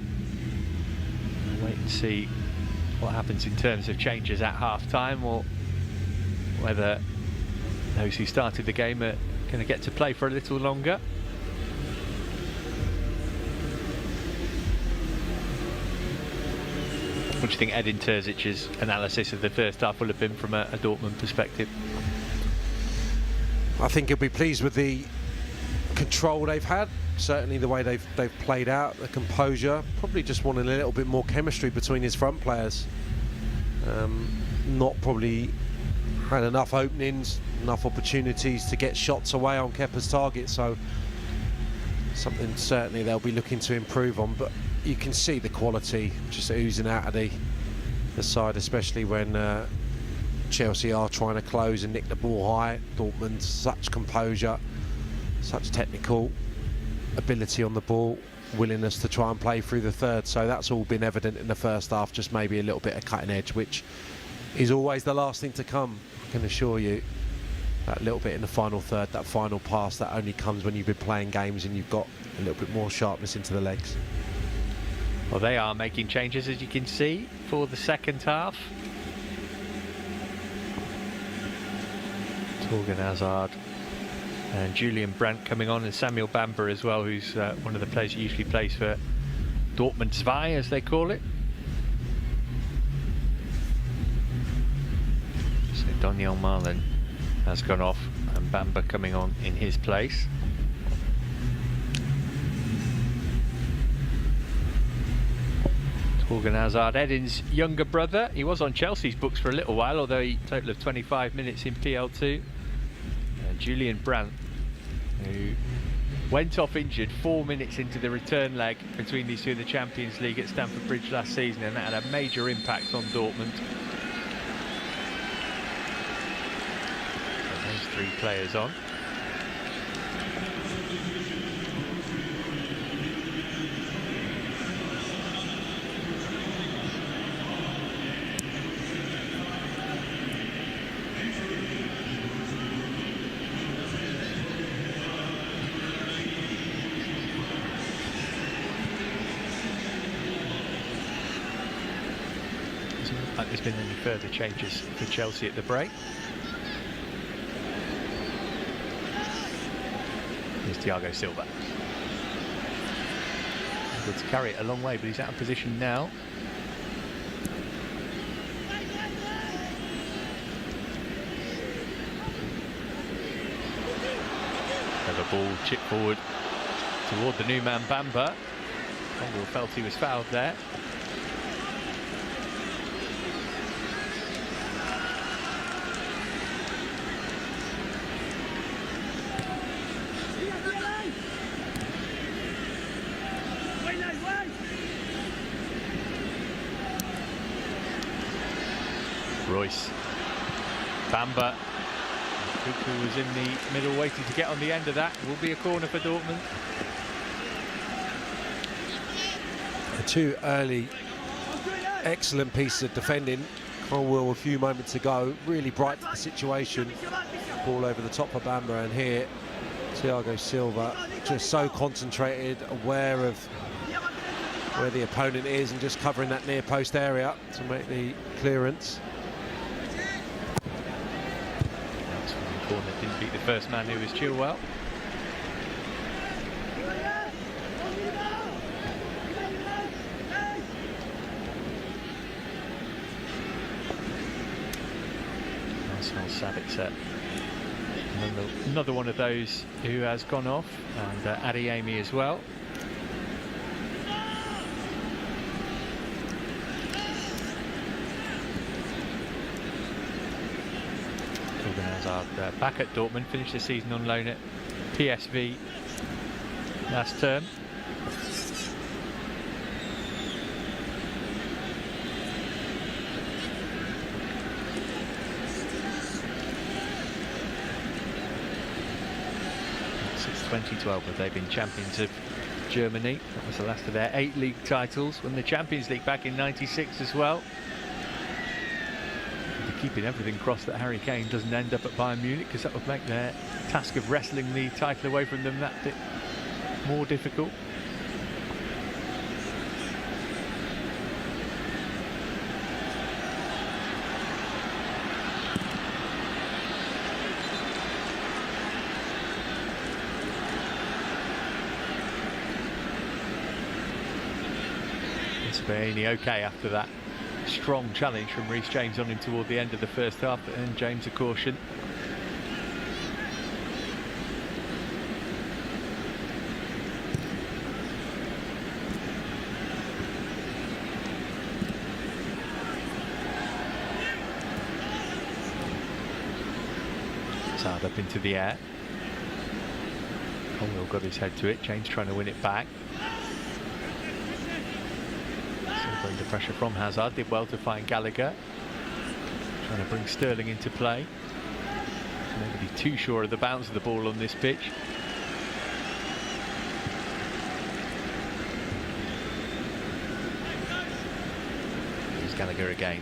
We'll wait and see what happens in terms of changes at half-time, or whether those who started the game are going to get to play for a little longer. What do you think Edin Terzic's analysis of the first half will have been from a Dortmund perspective? I think he'll be pleased with the control they've had, certainly the way they've played out, the composure. Probably just wanting a little bit more chemistry between his front players. Not probably had enough openings, enough opportunities to get shots away on Kepa's target, so something certainly they'll be looking to improve on. But you can see the quality just oozing out of the side, especially when Chelsea are trying to close and nick the ball high. Dortmund, such composure, such technical ability on the ball, willingness to try and play through the third. So that's all been evident in the first half, just maybe a little bit of cutting edge, which is always the last thing to come, I can assure you. That little bit in the final third, that final pass, that only comes when you've been playing games and you've got a little bit more sharpness into the legs. Well, they are making changes, as you can see, for the second half. Torgan Hazard and Julian Brandt coming on, and Samuel Bamber as well, who's one of the players who usually plays for Dortmund 2, as they call it. So Daniel Marlin has gone off, and Bamber coming on in his place. Torgan Hazard, Edin's younger brother. He was on Chelsea's books for a little while, although he total of 25 minutes in PL2. Julian Brandt, who went off injured 4 minutes into the return leg between these two in the Champions League at Stamford Bridge last season, and that had a major impact on Dortmund. So those 3 players on. There's been any further changes for Chelsea at the break. Here's Thiago Silva. Good to carry it a long way, but he's out of position now. Clever ball, chip forward toward the new man Bamber. Conwell felt he was fouled there. Royce, Bamber, Kuku was in the middle waiting to get on the end of that. Will be a corner for Dortmund. The 2 early excellent pieces of defending. Conwell a few moments ago really brightened the situation. Ball over the top of Bamber, and here Thiago Silva just so concentrated, aware of where the opponent is and just covering that near post area to make the clearance. Corner didn't beat the first man, who was Chilwell. Marcel Sabitzer, another one of those who has gone off, and Adeyemi as well. Hazard back at Dortmund, finished the season on loan at PSV last term. Since 2012 have they been champions of Germany. That was the last of their 8 league titles. Won the Champions League back in '96 as well. Keeping everything crossed that Harry Kane doesn't end up at Bayern Munich, because that would make their task of wrestling the title away from them that bit more difficult. Spain okay after that strong challenge from Reece James on him toward the end of the first half, and James a caution. Hazard up into the air. Conwell got his head to it. James trying to win it back. Under pressure from Hazard, did well to find Gallagher, trying to bring Sterling into play. Nobody too sure of the bounce of the ball on this pitch. Here's Gallagher again.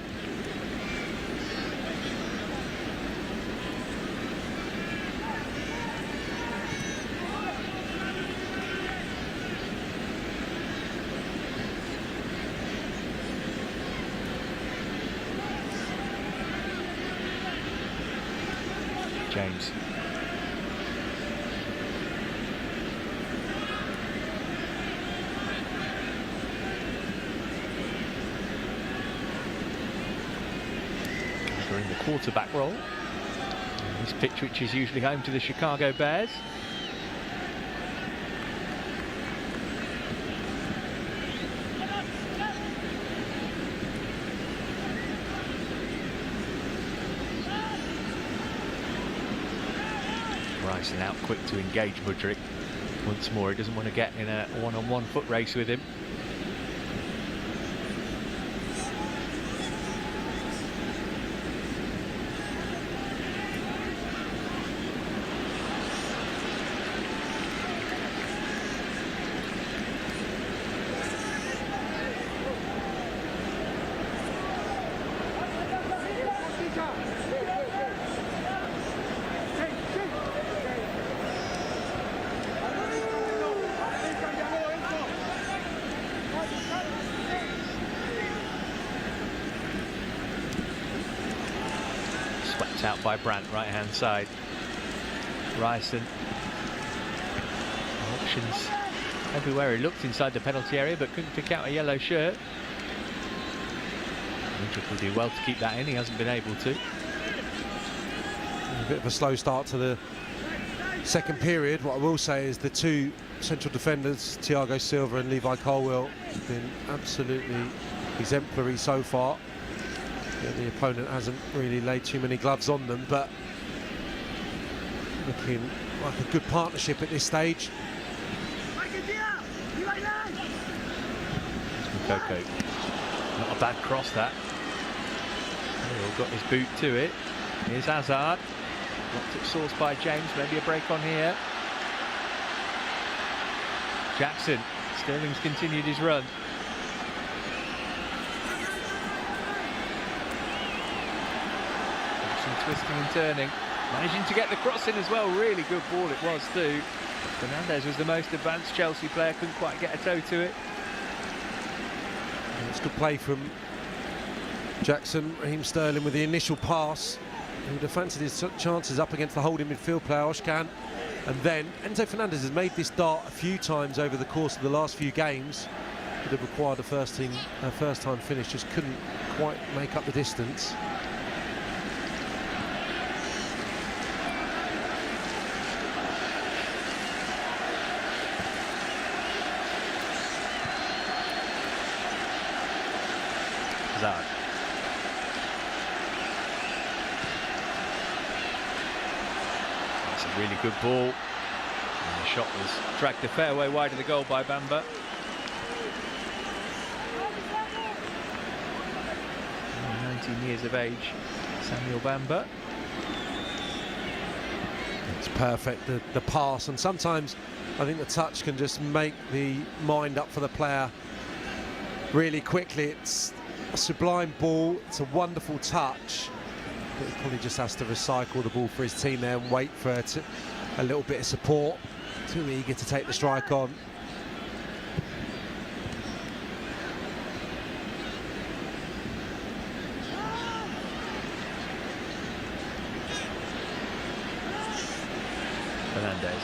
James. In the quarterback role. This pitch, which is usually home to the Chicago Bears. Rising out quick to engage Mudryk. Once more, he doesn't want to get in a one-on-one foot race with him. Swept out by Brandt, right-hand side. Ryerson. Options everywhere he looked inside the penalty area, but couldn't pick out a yellow shirt. Mudryk will do well to keep that in. He hasn't been able to. A bit of a slow start to the second period. What I will say is the two central defenders, Thiago Silva and Levi Colwill, have been absolutely exemplary so far. Yeah, the opponent hasn't really laid too many gloves on them, but looking like a good partnership at this stage. Coco. Not a bad cross, that. He'll got his boot to it. Here's Hazard. Locked at source by James. Maybe a break on here. Jackson. Sterling's continued his run. Jackson twisting and turning. Managing to get the cross in as well. Really good ball it was too. Fernandez was the most advanced Chelsea player. Couldn't quite get a toe to it. It's good play from Jackson. Raheem Sterling with the initial pass. He would have fancied his chances up against the holding midfield player, Oshkan. And then Enzo Fernandez has made this dart a few times over the course of the last few games. Would have required a first-time finish, just couldn't quite make up the distance. Hazard. That's a really good ball. And the shot was dragged a fair way wide of the goal by Bamba. 19 years of age, Samuel Bamba. It's perfect, the pass, and sometimes I think the touch can just make the mind up for the player really quickly. It's a sublime ball, it's a wonderful touch, but he probably just has to recycle the ball for his team there and wait for a little bit of support. Too eager to take the strike on. Fernandez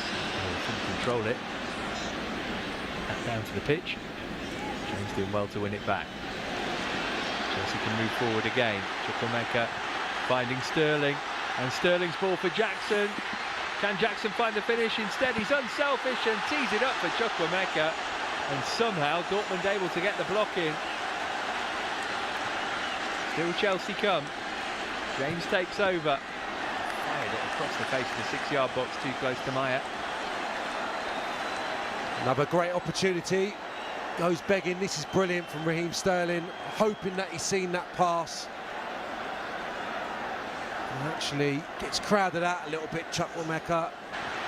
couldn't control it. Back down to the pitch. James doing well to win it back. Chelsea can move forward again. Chukwuemeka finding Sterling, and Sterling's ball for Jackson. Can Jackson find the finish? Instead, he's unselfish and tees it up for Chukwuemeka, and somehow Dortmund able to get the block in. Still Chelsea come. James takes over. Fired it across the face of the 6-yard box, too close to Maya. Another great opportunity. Goes begging. This is brilliant from Raheem Sterling, hoping that he's seen that pass. And actually gets crowded out a little bit, Chukwuemeka.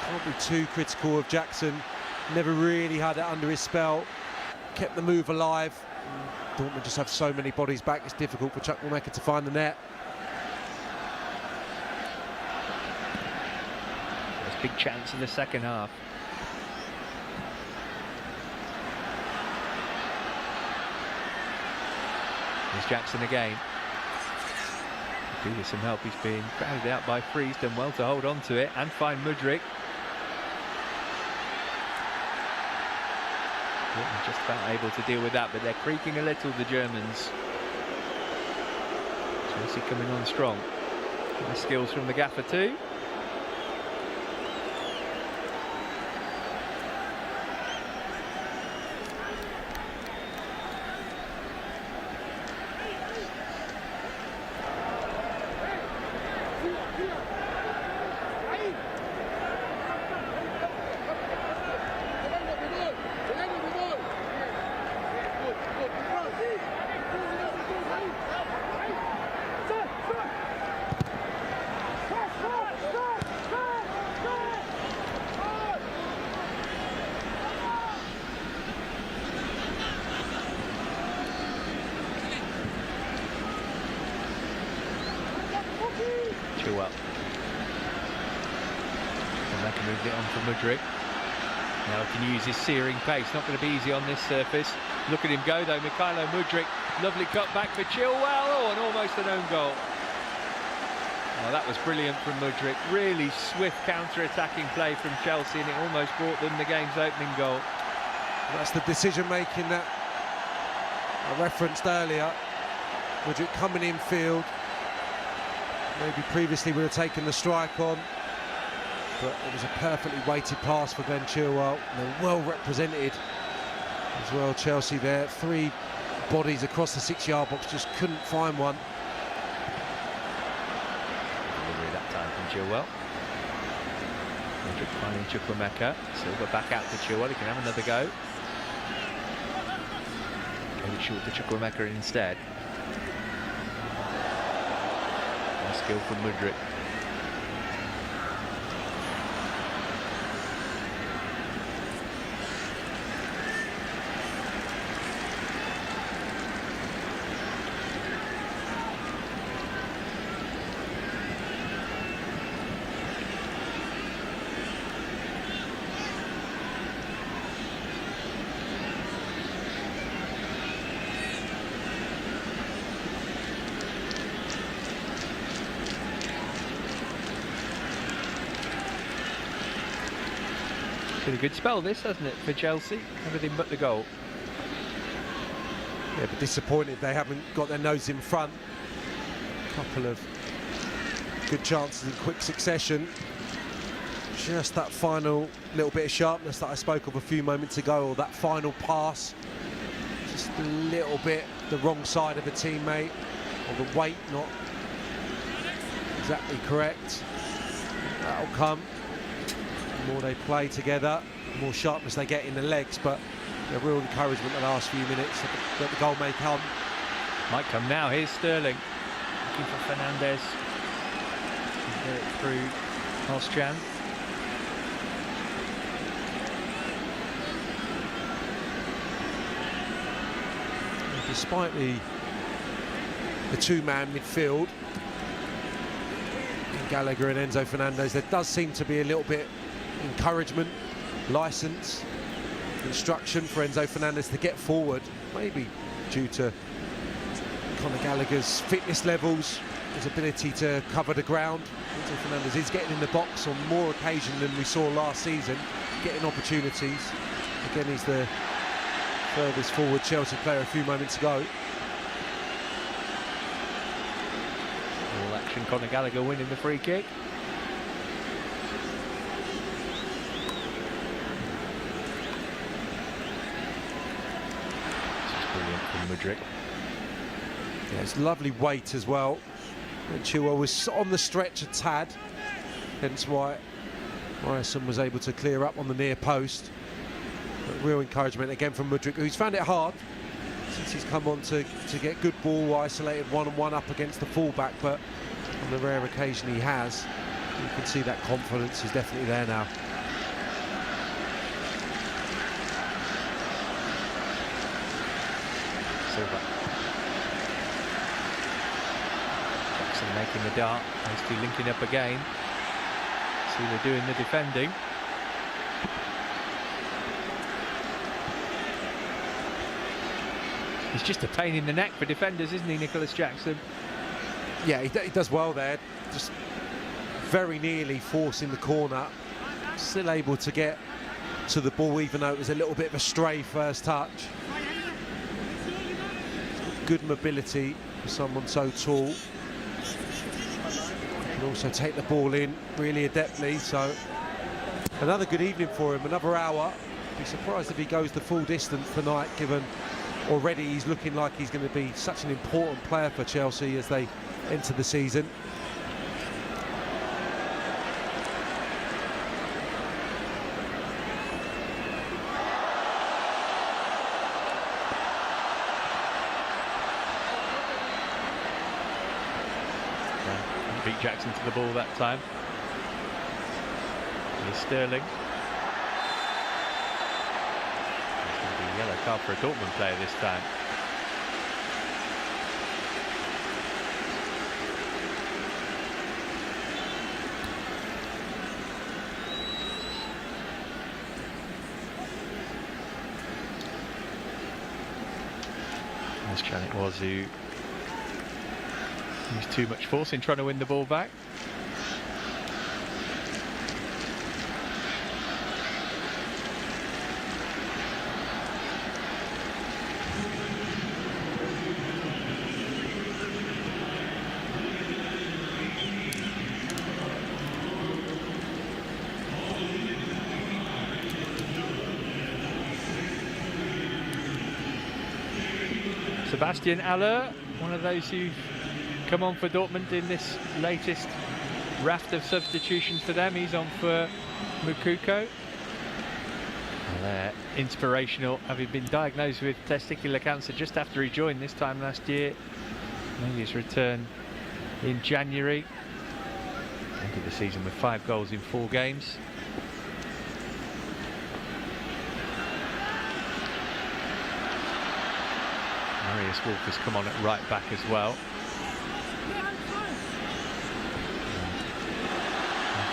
Can't be too critical of Jackson. Never really had it under his spell. Kept the move alive. Dortmund just have so many bodies back, it's difficult for Chukwuemeka to find the net. There's a big chance in the second half. Here's Jackson again. Could do with some help. He's being crowded out by Friends. Done well to hold on to it and find Mudryk. Dortmund just about able to deal with that, but they're creaking a little, the Germans. Chelsea coming on strong. Nice skills from the gaffer too. Up. And that can move it on for Mudryk. Now he can use his searing pace. Not going to be easy on this surface. Look at him go though, Mykhailo Mudryk. Lovely cut back for Chilwell. Oh, and almost an own goal. Oh, that was brilliant from Mudryk. Really swift counter-attacking play from Chelsea, and it almost brought them the game's opening goal. That's the decision-making that I referenced earlier. Mudryk coming in field. Maybe previously would have taken the strike on, but it was a perfectly weighted pass for Ben Chilwell. They're well represented as well, Chelsea there. 3 bodies across the 6-yard box, just couldn't find one. Delivery that time from Chilwell. Mudryk finding Chukwuemeka. Silva back out to Chilwell, he can have another go. Gave it short to Chukwuemeka instead. Skill from Mudryk. Been a good spell this, hasn't it, for Chelsea? Everything but the goal. Yeah, but disappointed they haven't got their nose in front. A couple of good chances in quick succession. Just that final little bit of sharpness that I spoke of a few moments ago, or that final pass. Just a little bit the wrong side of a teammate, or the weight not exactly correct. That'll come. The more they play together, the more sharpness they get in the legs, but a real encouragement the last few minutes that the goal may come. Might come now. Here's Sterling looking for Fernandes. Get it through Oschan. Despite the two-man midfield, Gallagher and Enzo Fernandez, there does seem to be a little bit encouragement, license, instruction for Enzo Fernandez to get forward, maybe due to Conor Gallagher's fitness levels, his ability to cover the ground. Enzo Fernandez is getting in the box on more occasion than we saw last season, getting opportunities. Again, he's the furthest forward Chelsea player a few moments ago. All action, Conor Gallagher winning the free kick. From Mudryk. Yeah, it's lovely weight as well. And Chilwell was on the stretch a tad, hence why Morrison was able to clear up on the near post. But real encouragement again from Mudryk, who's found it hard since he's come on to get good ball isolated one-on-one up against the fullback, but on the rare occasion he has, you can see that confidence is definitely there now. Silva. Jackson making the dart. Those two linking up again. Silva doing the defending. He's just a pain in the neck for defenders, isn't he, Nicholas Jackson? Yeah, he does well there. Just very nearly forcing the corner. Still able to get to the ball, even though it was a little bit of a stray first touch. Good mobility for someone so tall. Can also take the ball in really adeptly. So another good evening for him. Another hour. Be surprised if he goes the full distance tonight, given already he's looking like he's going to be such an important player for Chelsea as they enter the season. Beat Jackson to the ball that time. Here's Sterling. It's going to be a yellow card for a Dortmund player this time. As Janet was who used too much force in trying to win the ball back. Sebastian Aller, one of those who come on for Dortmund in this latest raft of substitutions for them. He's on for Mukoko. They're inspirational, having been diagnosed with testicular cancer just after he joined this time last year. Made his return in January. Ended the season with 5 goals in 4 games. Marius Wolf has come on at right back as well.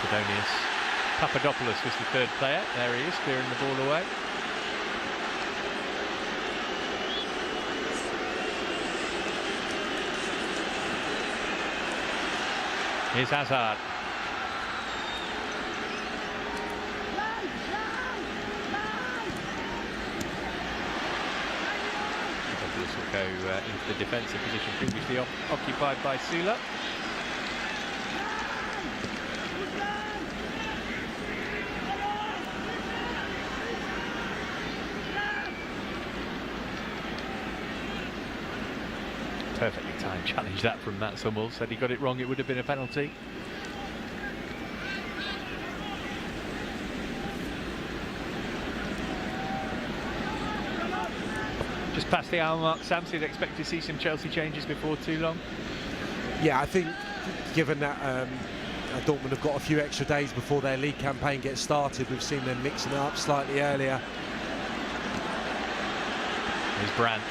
Macedonius Papadopoulos was the 3rd player. There he is, clearing the ball away. Here's Hazard. Papadopoulos will go into the defensive position previously occupied by Sula. Perfectly timed challenge that from Matt Hummels. Said he got it wrong, it would have been a penalty. Just past the hour mark, Sam, so you'd expect to see some Chelsea changes before too long? Yeah, I think given that Dortmund have got a few extra days before their league campaign gets started, we've seen them mixing it up slightly earlier. Here's Brandt.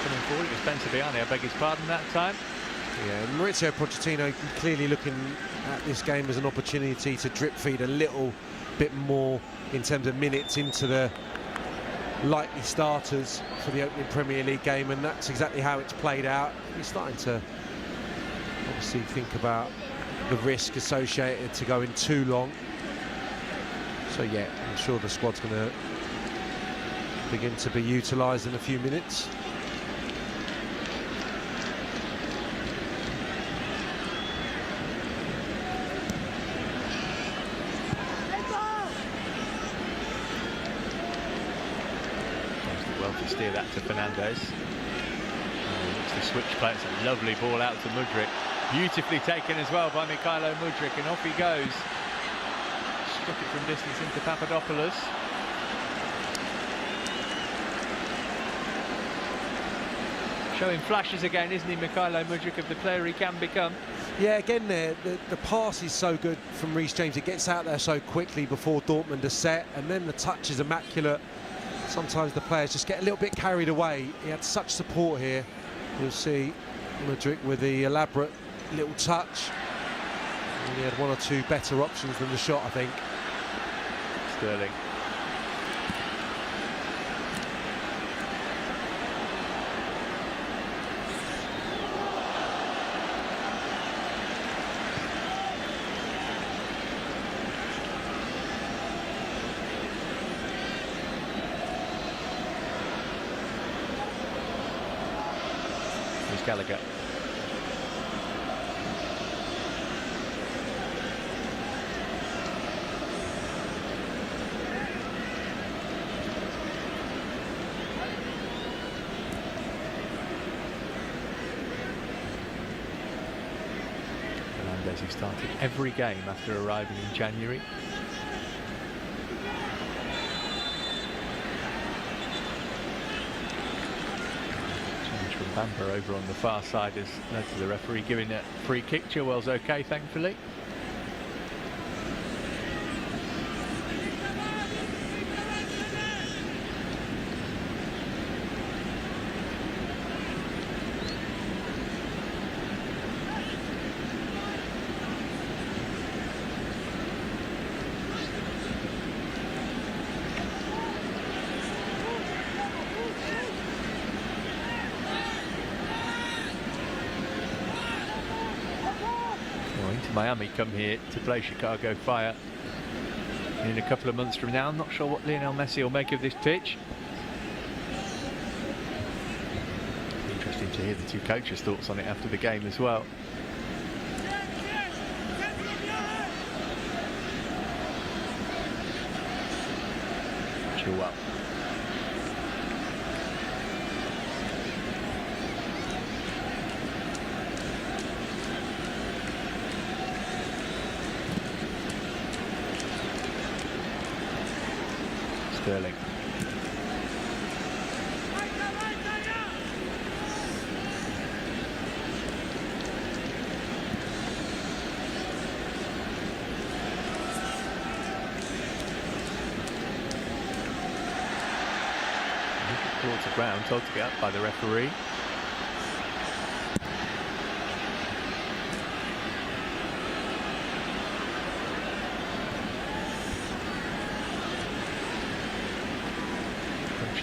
Coming forward, it was Ben Saviani, I beg his pardon that time. Yeah, Maurizio Pochettino clearly looking at this game as an opportunity to drip feed a little bit more in terms of minutes into the likely starters for the opening Premier League game, and that's exactly how it's played out. He's starting to obviously think about the risk associated to going too long. So yeah, I'm sure the squad's going to begin to be utilised in a few minutes. Well to steer that to Fernandez. Looks to switch play. It's a lovely ball out to Mudryk. Beautifully taken as well by Mykhailo Mudryk, and off he goes. Struck it from distance into Papadopoulos. Showing flashes again, isn't he, Mykhailo Mudryk, of the player he can become? Yeah, again there, the pass is so good from Reece James. It gets out there so quickly before Dortmund are set, and then the touch is immaculate. Sometimes the players just get a little bit carried away. He had such support here. You'll see Mudryk with the elaborate little touch. And he had 1 or 2 better options than the shot, I think. Sterling. Here's Gallagher. Fernandez, who started every game after arriving in January. Bamper over on the far side has led to the referee giving a free kick. Chilwell's okay, thankfully. Miami come here to play Chicago Fire in a couple of months from now. I'm not sure what Lionel Messi will make of this pitch. Interesting to hear the two coaches' thoughts on it after the game as well. Chilwell. Sterling. Ball to ground, told to get up by the referee.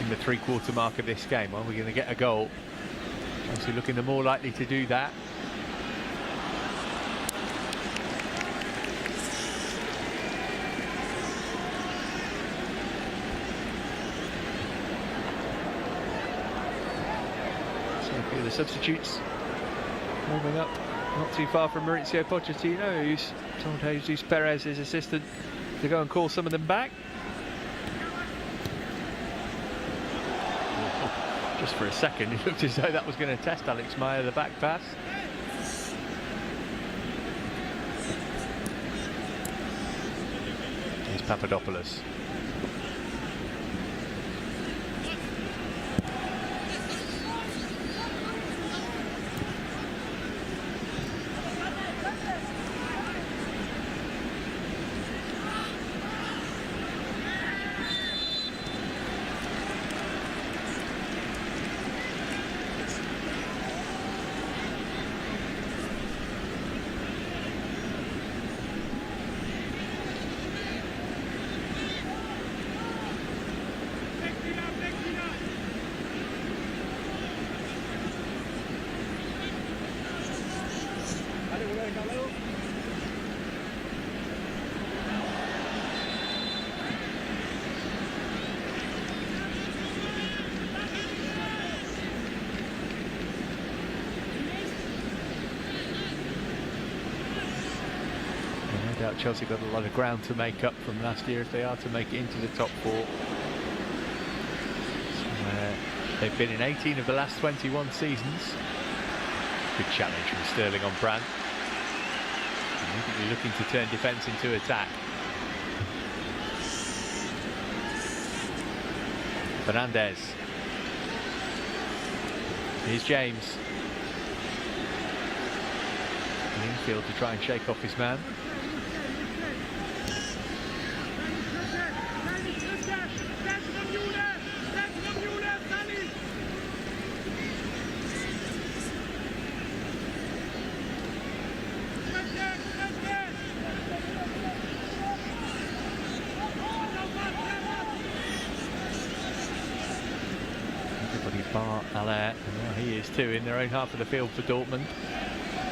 The three-quarter mark of this game. Are we going to get a goal? Chelsea looking the more likely to do that. So a few of the substitutes warming up, not too far from Mauricio Pochettino, who's told Jesus Perez, his assistant, to go and call some of them back. Just for a second, it looked as though that was going to test Alex Meyer, the back pass. Here's Papadopoulos. Chelsea got a lot of ground to make up from last year if they are to make it into the top four. They've been in 18 of the last 21 seasons. Good challenge from Sterling on Brandt. Immediately looking to turn defence into attack. Fernandez. Here's James. In infield to try and shake off his man. He is too in their own half of the field for Dortmund.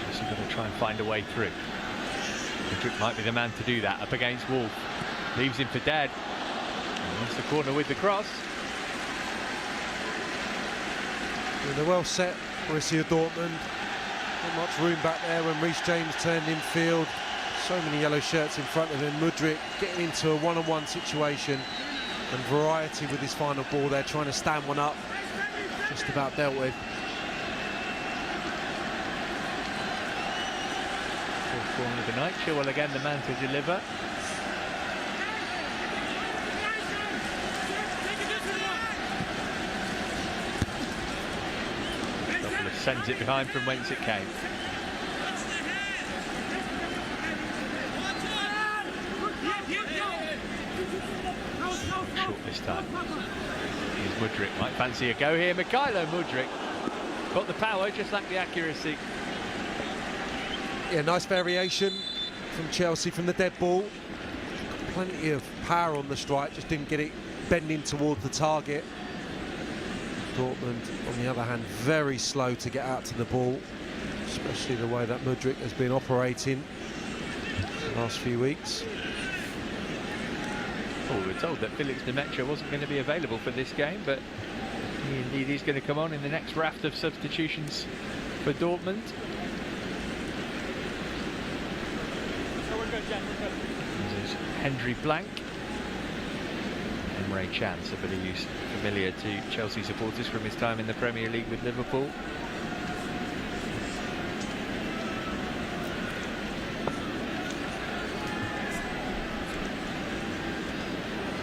Just going to try and find a way through. Hendrick might be the man to do that up against Wolf. Leaves him for dead. And wants the corner with the cross. And they're well set, Borussia Dortmund. Not much room back there when Reece James turned in field. So many yellow shirts in front of him. Mudryk getting into a one-on-one situation, and variety with his final ball there, trying to stand one up. Just about dealt with. Fourth corner of the night. Chilwell again, the man to deliver. Sends it behind from whence it came. Short this time. Here's Mudryk. Might fancy a go here. Mikhailo Mudryk. Got the power, just lacked the accuracy. Yeah, nice variation from Chelsea from the dead ball. Plenty of power on the strike, just didn't get it bending towards the target. Dortmund, on the other hand, very slow to get out to the ball, especially the way that Mudryk has been operating the last few weeks. Well, we were told that Felix Demetra wasn't going to be available for this game, but indeed he's going to come on in the next raft of substitutions for Dortmund. This is Hendry Blank. Emre Can, somebody who's familiar to Chelsea supporters from his time in the Premier League with Liverpool.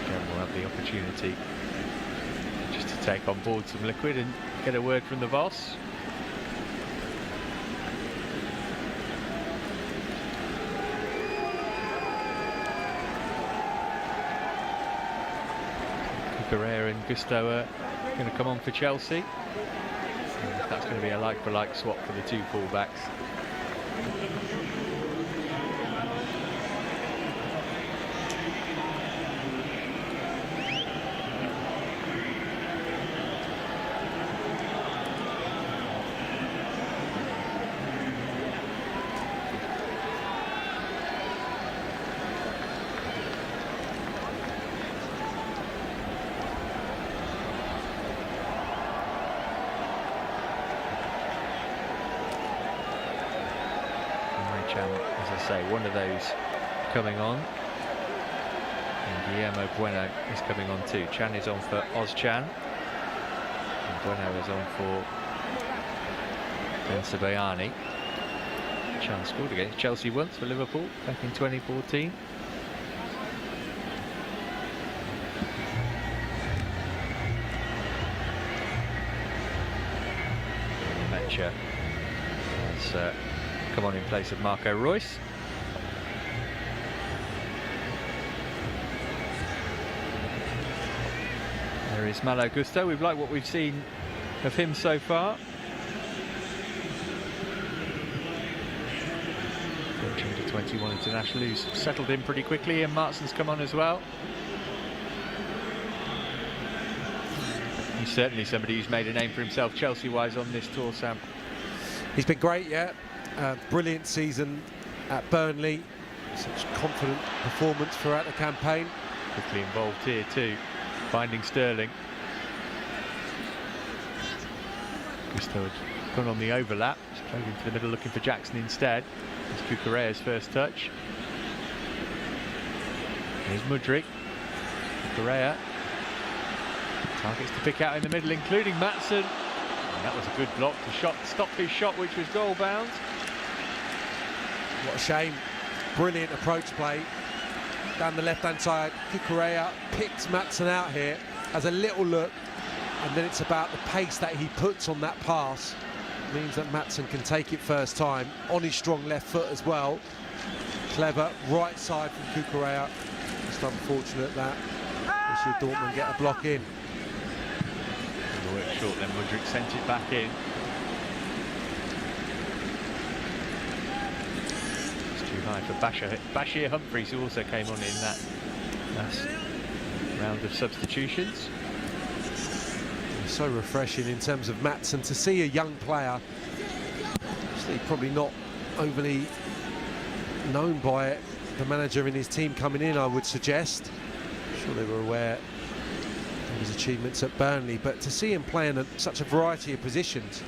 Again, we'll have the opportunity just to take on board some liquid and get a word from the boss. Correa and Gusto are going to come on for Chelsea. That's going to be a like-for-like swap for the two full-backs. As I say, one of those coming on, and Guillermo Bueno is coming on too. Chan is on for Ozcan, and Bueno is on for Ben Sebaini. Chan scored against Chelsea once for Liverpool back in 2014. Mecha has come on in place of Marco Reus. There is Malo Gusto. We've liked what we've seen of him so far. 21 international who's settled in pretty quickly, and Martin's come on as well. He's certainly somebody who's made a name for himself Chelsea-wise on this tour, Sam. He's been great, yeah. Brilliant season at Burnley. Such confident performance throughout the campaign. Quickly involved here too, finding Sterling. Gusto had gone on the overlap, played into the middle looking for Jackson instead. It's Cucurella's first touch. Here's Mudryk. Cucurella. Targets to pick out in the middle, including Maatsen. And that was a good block to stop his shot, which was goal bound. What a shame. Brilliant approach play. Down the left-hand side, Cucurella picks Maatsen out here, has a little look, and then it's about the pace that he puts on that pass. Means that Maatsen can take it first time, on his strong left foot as well. Clever, right side from Cucurella. Just unfortunate that Borussia Dortmund get a block in. Work short, then Mudryk sent it back in. It's too high for Bashir Humphreys, who also came on in that last round of substitutions. It's so refreshing in terms of Maatsen to see a young player, actually probably not overly known by the manager in his team coming in, I would suggest. I'm sure they were aware his achievements at Burnley, but to see him playing at such a variety of positions,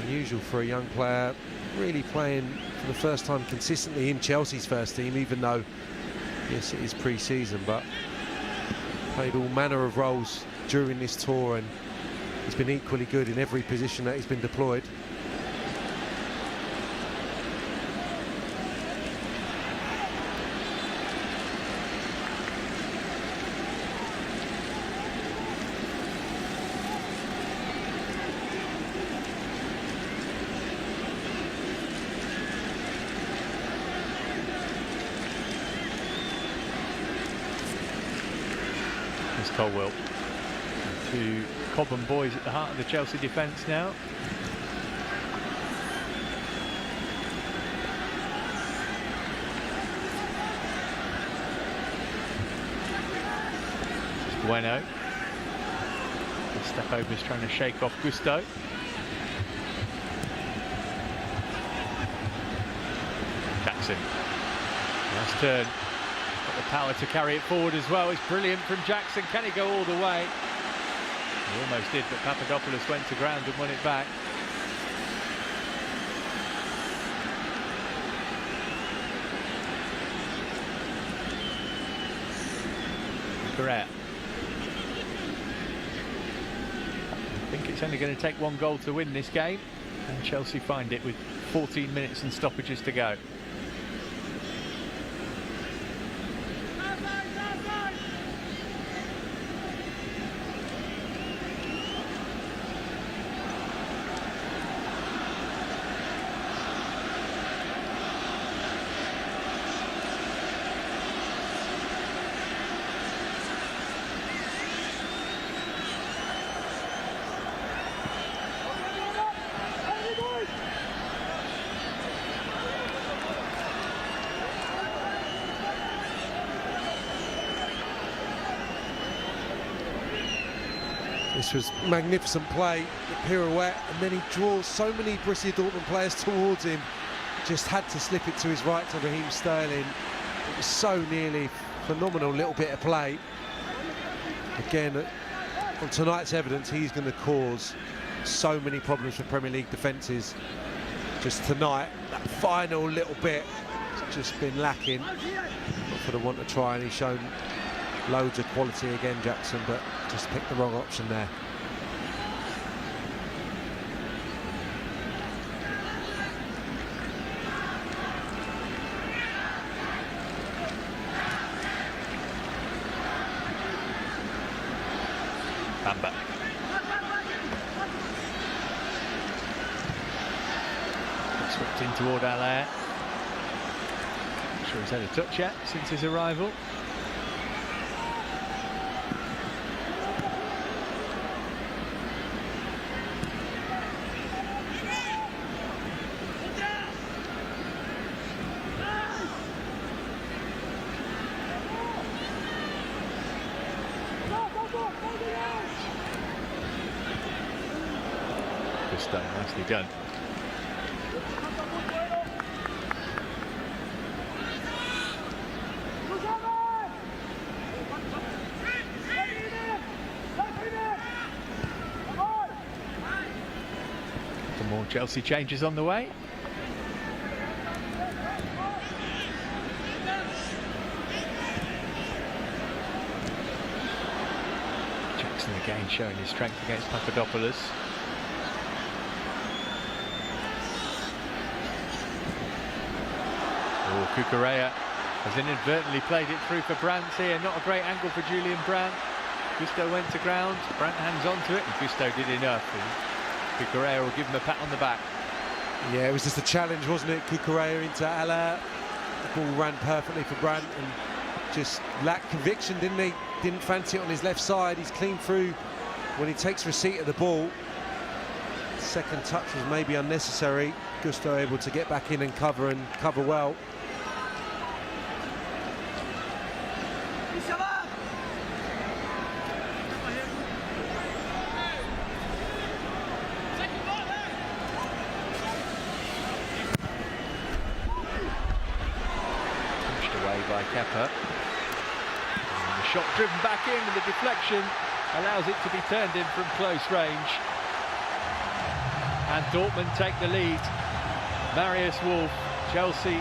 unusual for a young player, really playing for the first time consistently in Chelsea's first team, even though, yes, it is pre-season, but played all manner of roles during this tour, and he's been equally good in every position that he's been deployed. Colwell. Two Cobham boys at the heart of the Chelsea defence now. Bueno. The step over is trying to shake off Gusto. Jackson. Nice turn. Got the power to carry it forward as well. It's brilliant from Jackson. Can he go all the way? He almost did, but Papadopoulos went to ground and won it back. Correct. I think it's only going to take one goal to win this game, and Chelsea find it with 14 minutes and stoppages to go. This was magnificent play, the pirouette, and then he draws so many Borussia Dortmund players towards him. Just had to slip it to his right to Raheem Sterling. It was so nearly phenomenal little bit of play. Again, on tonight's evidence, he's going to cause so many problems for Premier League defences. Just tonight, that final little bit has just been lacking. Not for the want to try, and he's shown loads of quality again, Jackson, but just picked the wrong option there. Bamba. Swept in toward Allaire. Not sure he's had a touch yet since his arrival. Nicely done. Some more Chelsea changes on the way. Jackson again showing his strength against Papadopoulos. Cucurella has inadvertently played it through for Brandt here. Not a great angle for Julian Brandt. Gusto went to ground, Brandt hands on to it, and Gusto did enough. And Cucurella will give him a pat on the back. Yeah, it was just a challenge, wasn't it? Cucurella into Allaire. The ball ran perfectly for Brandt and just lacked conviction, didn't he? Didn't fancy it on his left side. He's clean through when he takes receipt of the ball. Second touch was maybe unnecessary. Gusto able to get back in and cover well. By Kepa. And the shot driven back in with the deflection. allows it to be turned in from close range. And Dortmund take the lead. Marius Wolf, Chelsea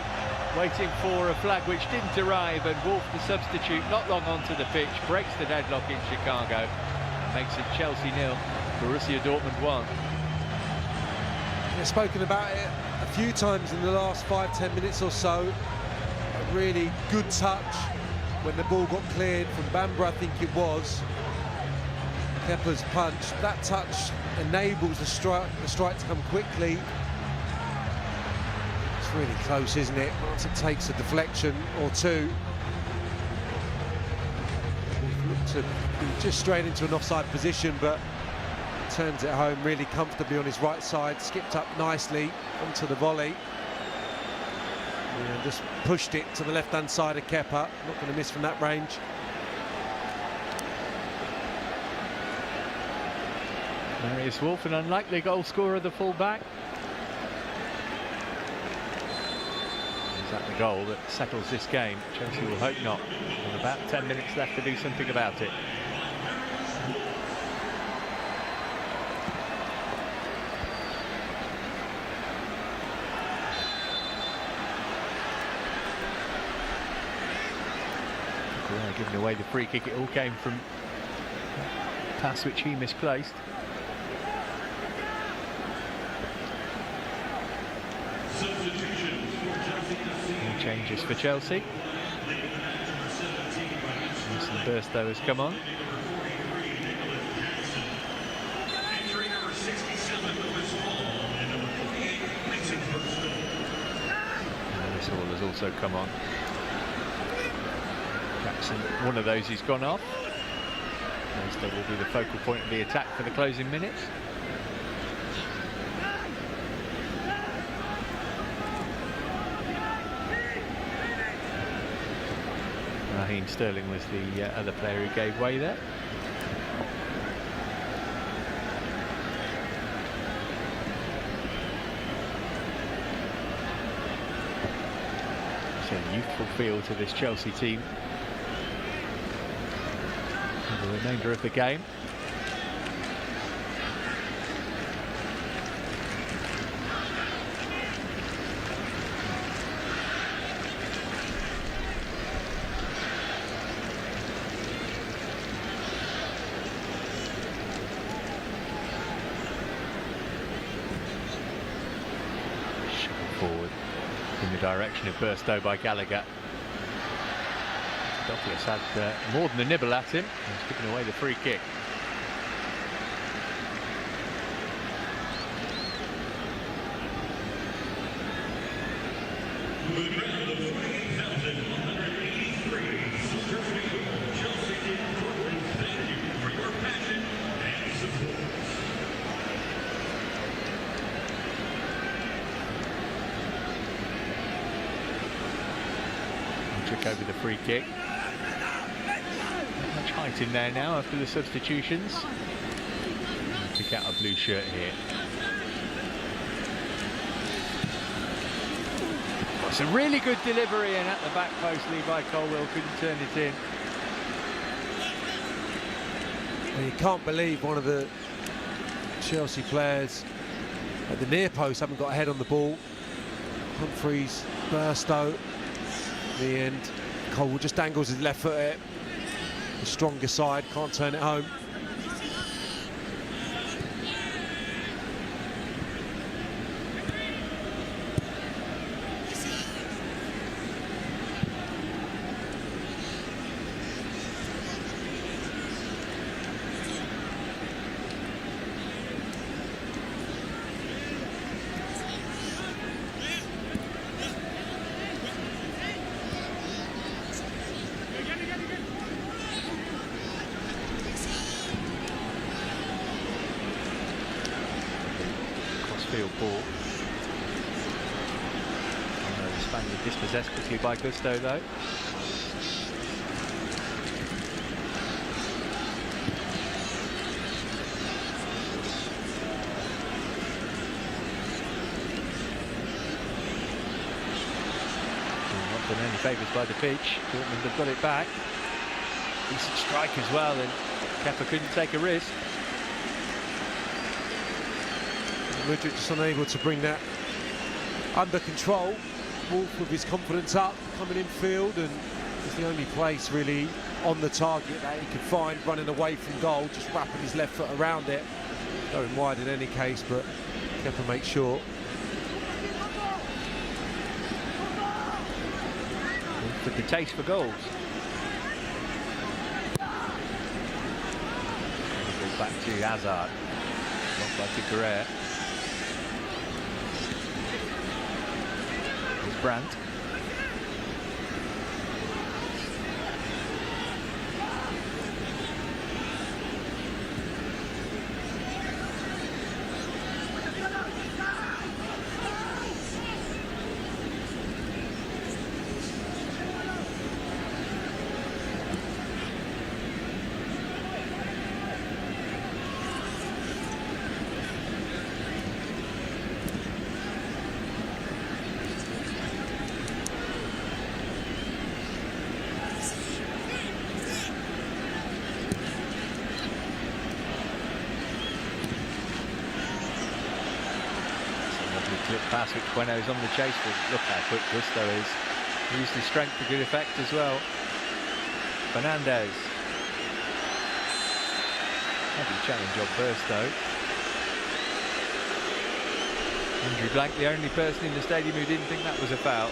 waiting for a flag which didn't arrive, and Wolf, the substitute, not long onto the pitch, breaks the deadlock in Chicago and makes it Chelsea 0, Borussia Dortmund 1. We've spoken about it a few times in the last 5-10 minutes or so. A really good touch when the ball got cleared from Bamber, I think it was. Kepa's punch. That touch enables the strike to come quickly. It's really close, isn't it? Once it takes a deflection or two. Looked to be just straight into an offside position, but turns it home really comfortably on his right side, skipped up nicely onto the volley. And just pushed it to the left-hand side of Kepa. Not going to miss from that range. Marius Wolf, an unlikely goal scorer, the full-back. Is that the goal that settles this game? Chelsea will hope not. With about 10 minutes left to do something about it. Giving away the free kick. It all came from a pass which he misplaced. Any changes for Chelsea. Some Burstow has come on. And this all has also come on. Jackson, one of those he's gone off. Burstow will be the focal point of the attack for the closing minutes. Raheem Sterling was the other player who gave way there. It's a youthful feel to this Chelsea team. For the remainder of the game. Forward in the direction of Burstow by Gallagher. Douglas had more than a nibble at him. He's given away the free kick. Took over the free kick. Not much height in there now after the substitutions. Pick out a blue shirt here. It's a really good delivery, and at the back post Levi Colwill couldn't turn it in. Well, you can't believe one of the Chelsea players at the near post haven't got a head on the ball. Humphreys, Burstow. In the end, Cole just angles his left foot at it. The stronger side can't turn it home. Field ball. The Spaniard dispossessed quickly by Gusto though. Not done any favours by the pitch. Dortmund have got it back. Decent strike as well, and Kepa couldn't take a risk. Mudryk just unable to bring that under control. Wolf with his confidence up, coming in field, and it's the only place really on the target that he could find, running away from goal, just wrapping his left foot around it. Going wide in any case, but Kepa makes sure. With the taste for goals. Back to Hazard. Not by to Correa. Here's Brandt. Clip pass which Bueno's on the chase for. Look how quick Gusto is. He used his strength to good effect as well. Fernandez. Heavy challenge on Burstow. Andrew Blank, the only person in the stadium who didn't think that was a foul.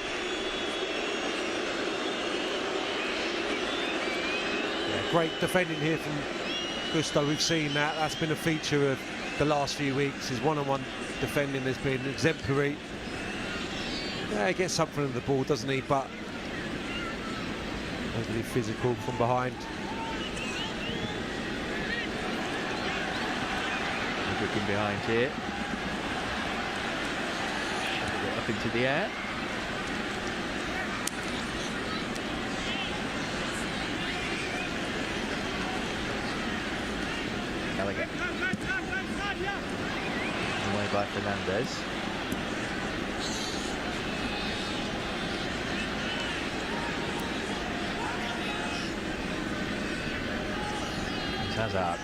Yeah, great defending here from Gusto. We've seen that. That's been a feature of the last few weeks. His one-on-one defending has been exemplary. Yeah, he gets something on the ball, doesn't he? But overly physical from behind. Looking behind here. Up into the air. Gallagher. Away by Fernandez. It's Hazard.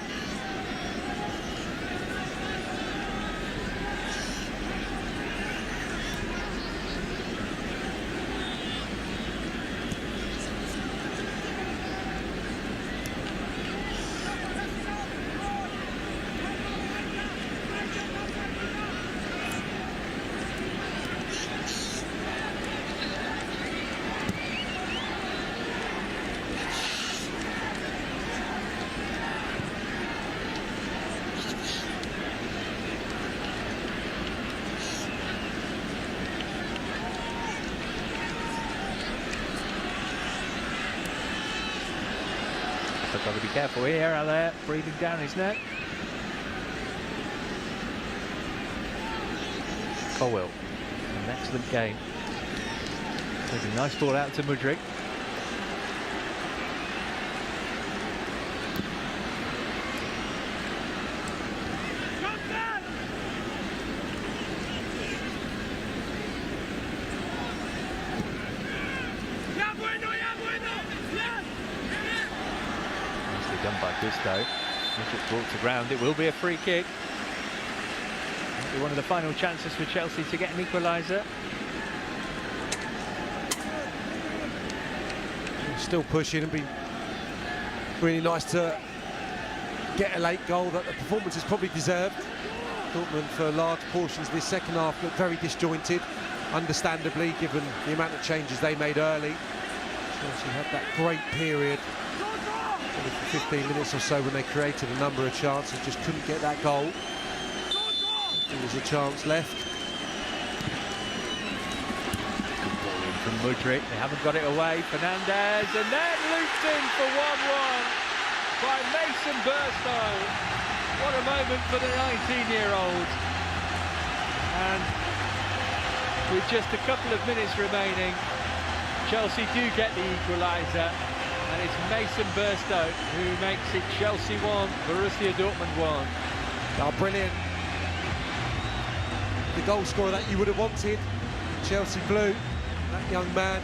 Got to be careful here, Allaire breathing down his neck. Colwell, an excellent game. Taking a nice ball out to Mudryk. Done by Gusto. Mudryk brought to ground. It will be a free kick. Might be one of the final chances for Chelsea to get an equaliser. Still pushing and been really nice to get a late goal that the performance is probably deserved. Dortmund for large portions of this second half looked very disjointed, understandably given the amount of changes they made early. Chelsea had that great period for 15 minutes or so when they created a number of chances, just couldn't get that goal. There was a chance left. Good ball in from Mudryk, they haven't got it away. Fernandez, and then looped in for 1-1 by Mason Burstow. What a moment for the 19-year-old. And with just a couple of minutes remaining, Chelsea do get the equaliser. And it's Mason Burstow who makes it Chelsea 1, Borussia Dortmund 1. Oh, brilliant. The goal scorer that you would have wanted, Chelsea blue, that young man.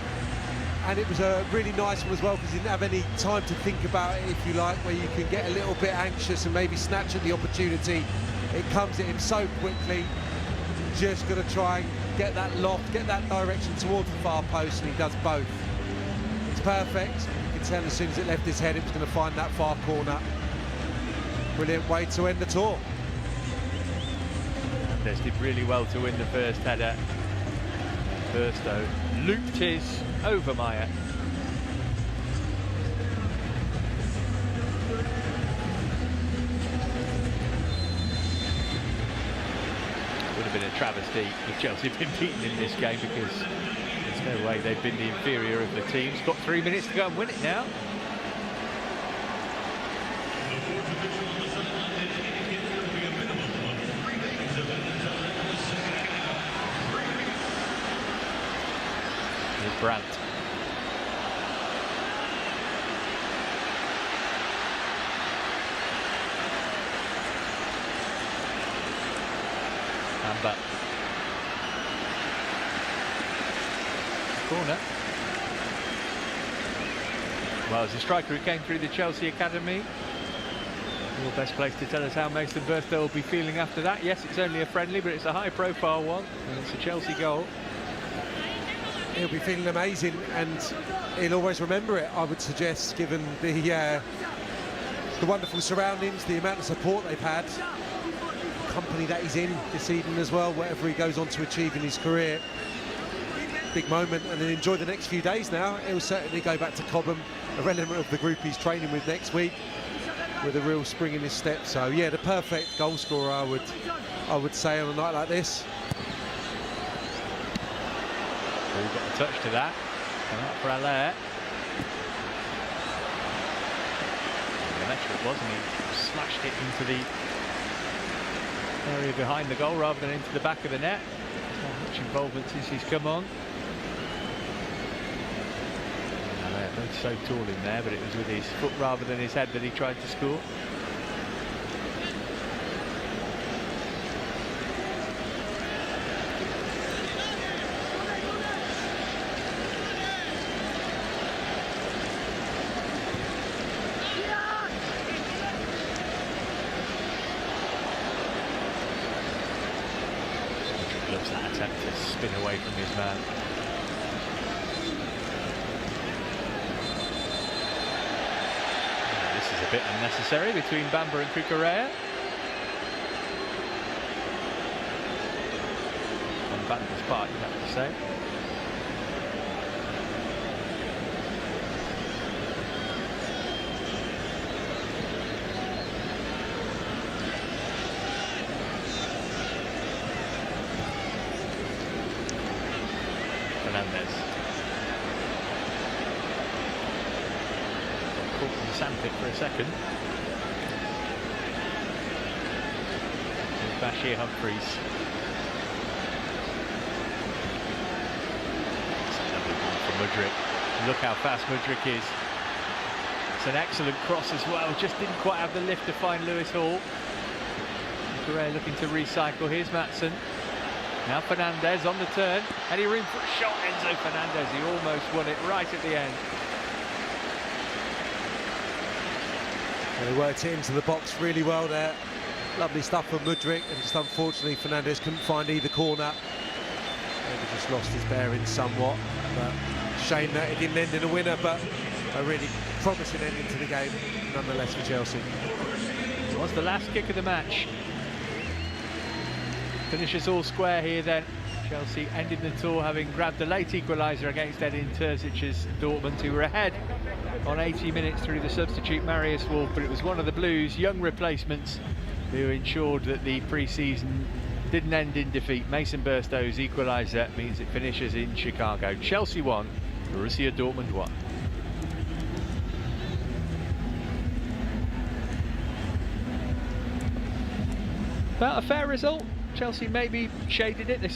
and it was a really nice one as well because you didn't have any time to think about it, if you like, where you can get a little bit anxious and maybe snatch at the opportunity. It comes at him so quickly, just got to try and get that loft, get that direction towards the far post, and he does both. It's perfect. You can tell as soon as it left his head it was going to find that far corner. Brilliant way to end the tour. Mendes did really well to win the first header. Burstow looped his over Meyer. Would have been a travesty if Chelsea had been beaten in this game, because there's no way they've been the inferior of the teams. Got 3 minutes to go and win it now. Here's Brandt. Amber. Corner. Well, as a striker who came through the Chelsea Academy, your best place to tell us how Mason Burstow will be feeling after that. Yes, it's only a friendly, but it's a high-profile one, and it's a Chelsea goal. He'll be feeling amazing, and he'll always remember it, I would suggest, given the wonderful surroundings, the amount of support they've had, the company that he's in this evening as well, whatever he goes on to achieve in his career. Big moment, and then enjoy the next few days now. He'll certainly go back to Cobham, a element of the group he's training with next week, with a real spring in his step. So yeah, the perfect goal scorer, I would say, on a night like this. Ball got a touch to that. And up for Allaire. It wasn't he? Smashed it into the area behind the goal rather than into the back of the net. Not much involvement since he's come on. Allaire, both so tall in there, but it was with his foot rather than his head that he tried to score. Loves that attempt to spin away from his man. Oh, this is a bit unnecessary between Bamba and Cucurella. On Bamba's part, you have to say. Fernandez. Got caught in the sandpit for a second. And Bashir Humphreys. It's a lovely ball from Mudryk. Look how fast Mudryk is. It's an excellent cross as well. Just didn't quite have the lift to find Lewis Hall. Correa looking to recycle. Here's Maatsen. Now Fernandez on the turn, any room for a shot? Enzo Fernandez, he almost won it right at the end. They worked it into the box really well there. Lovely stuff from Mudryk, and just unfortunately Fernandez couldn't find either corner. Maybe just lost his bearings somewhat, but shame that it didn't end in a winner, but a really promising ending to the game nonetheless for Chelsea. It was the last kick of the match. Finishes all square here then. Chelsea ending the tour having grabbed the late equaliser against Edin Terzic's Dortmund, who were ahead on 80 minutes through the substitute Marius Wolf, but it was one of the Blues' young replacements who ensured that the pre-season didn't end in defeat. Mason Burstow's equaliser means it finishes in Chicago. Chelsea 1, Borussia Dortmund 1. About a fair result. Chelsea maybe shaded it. They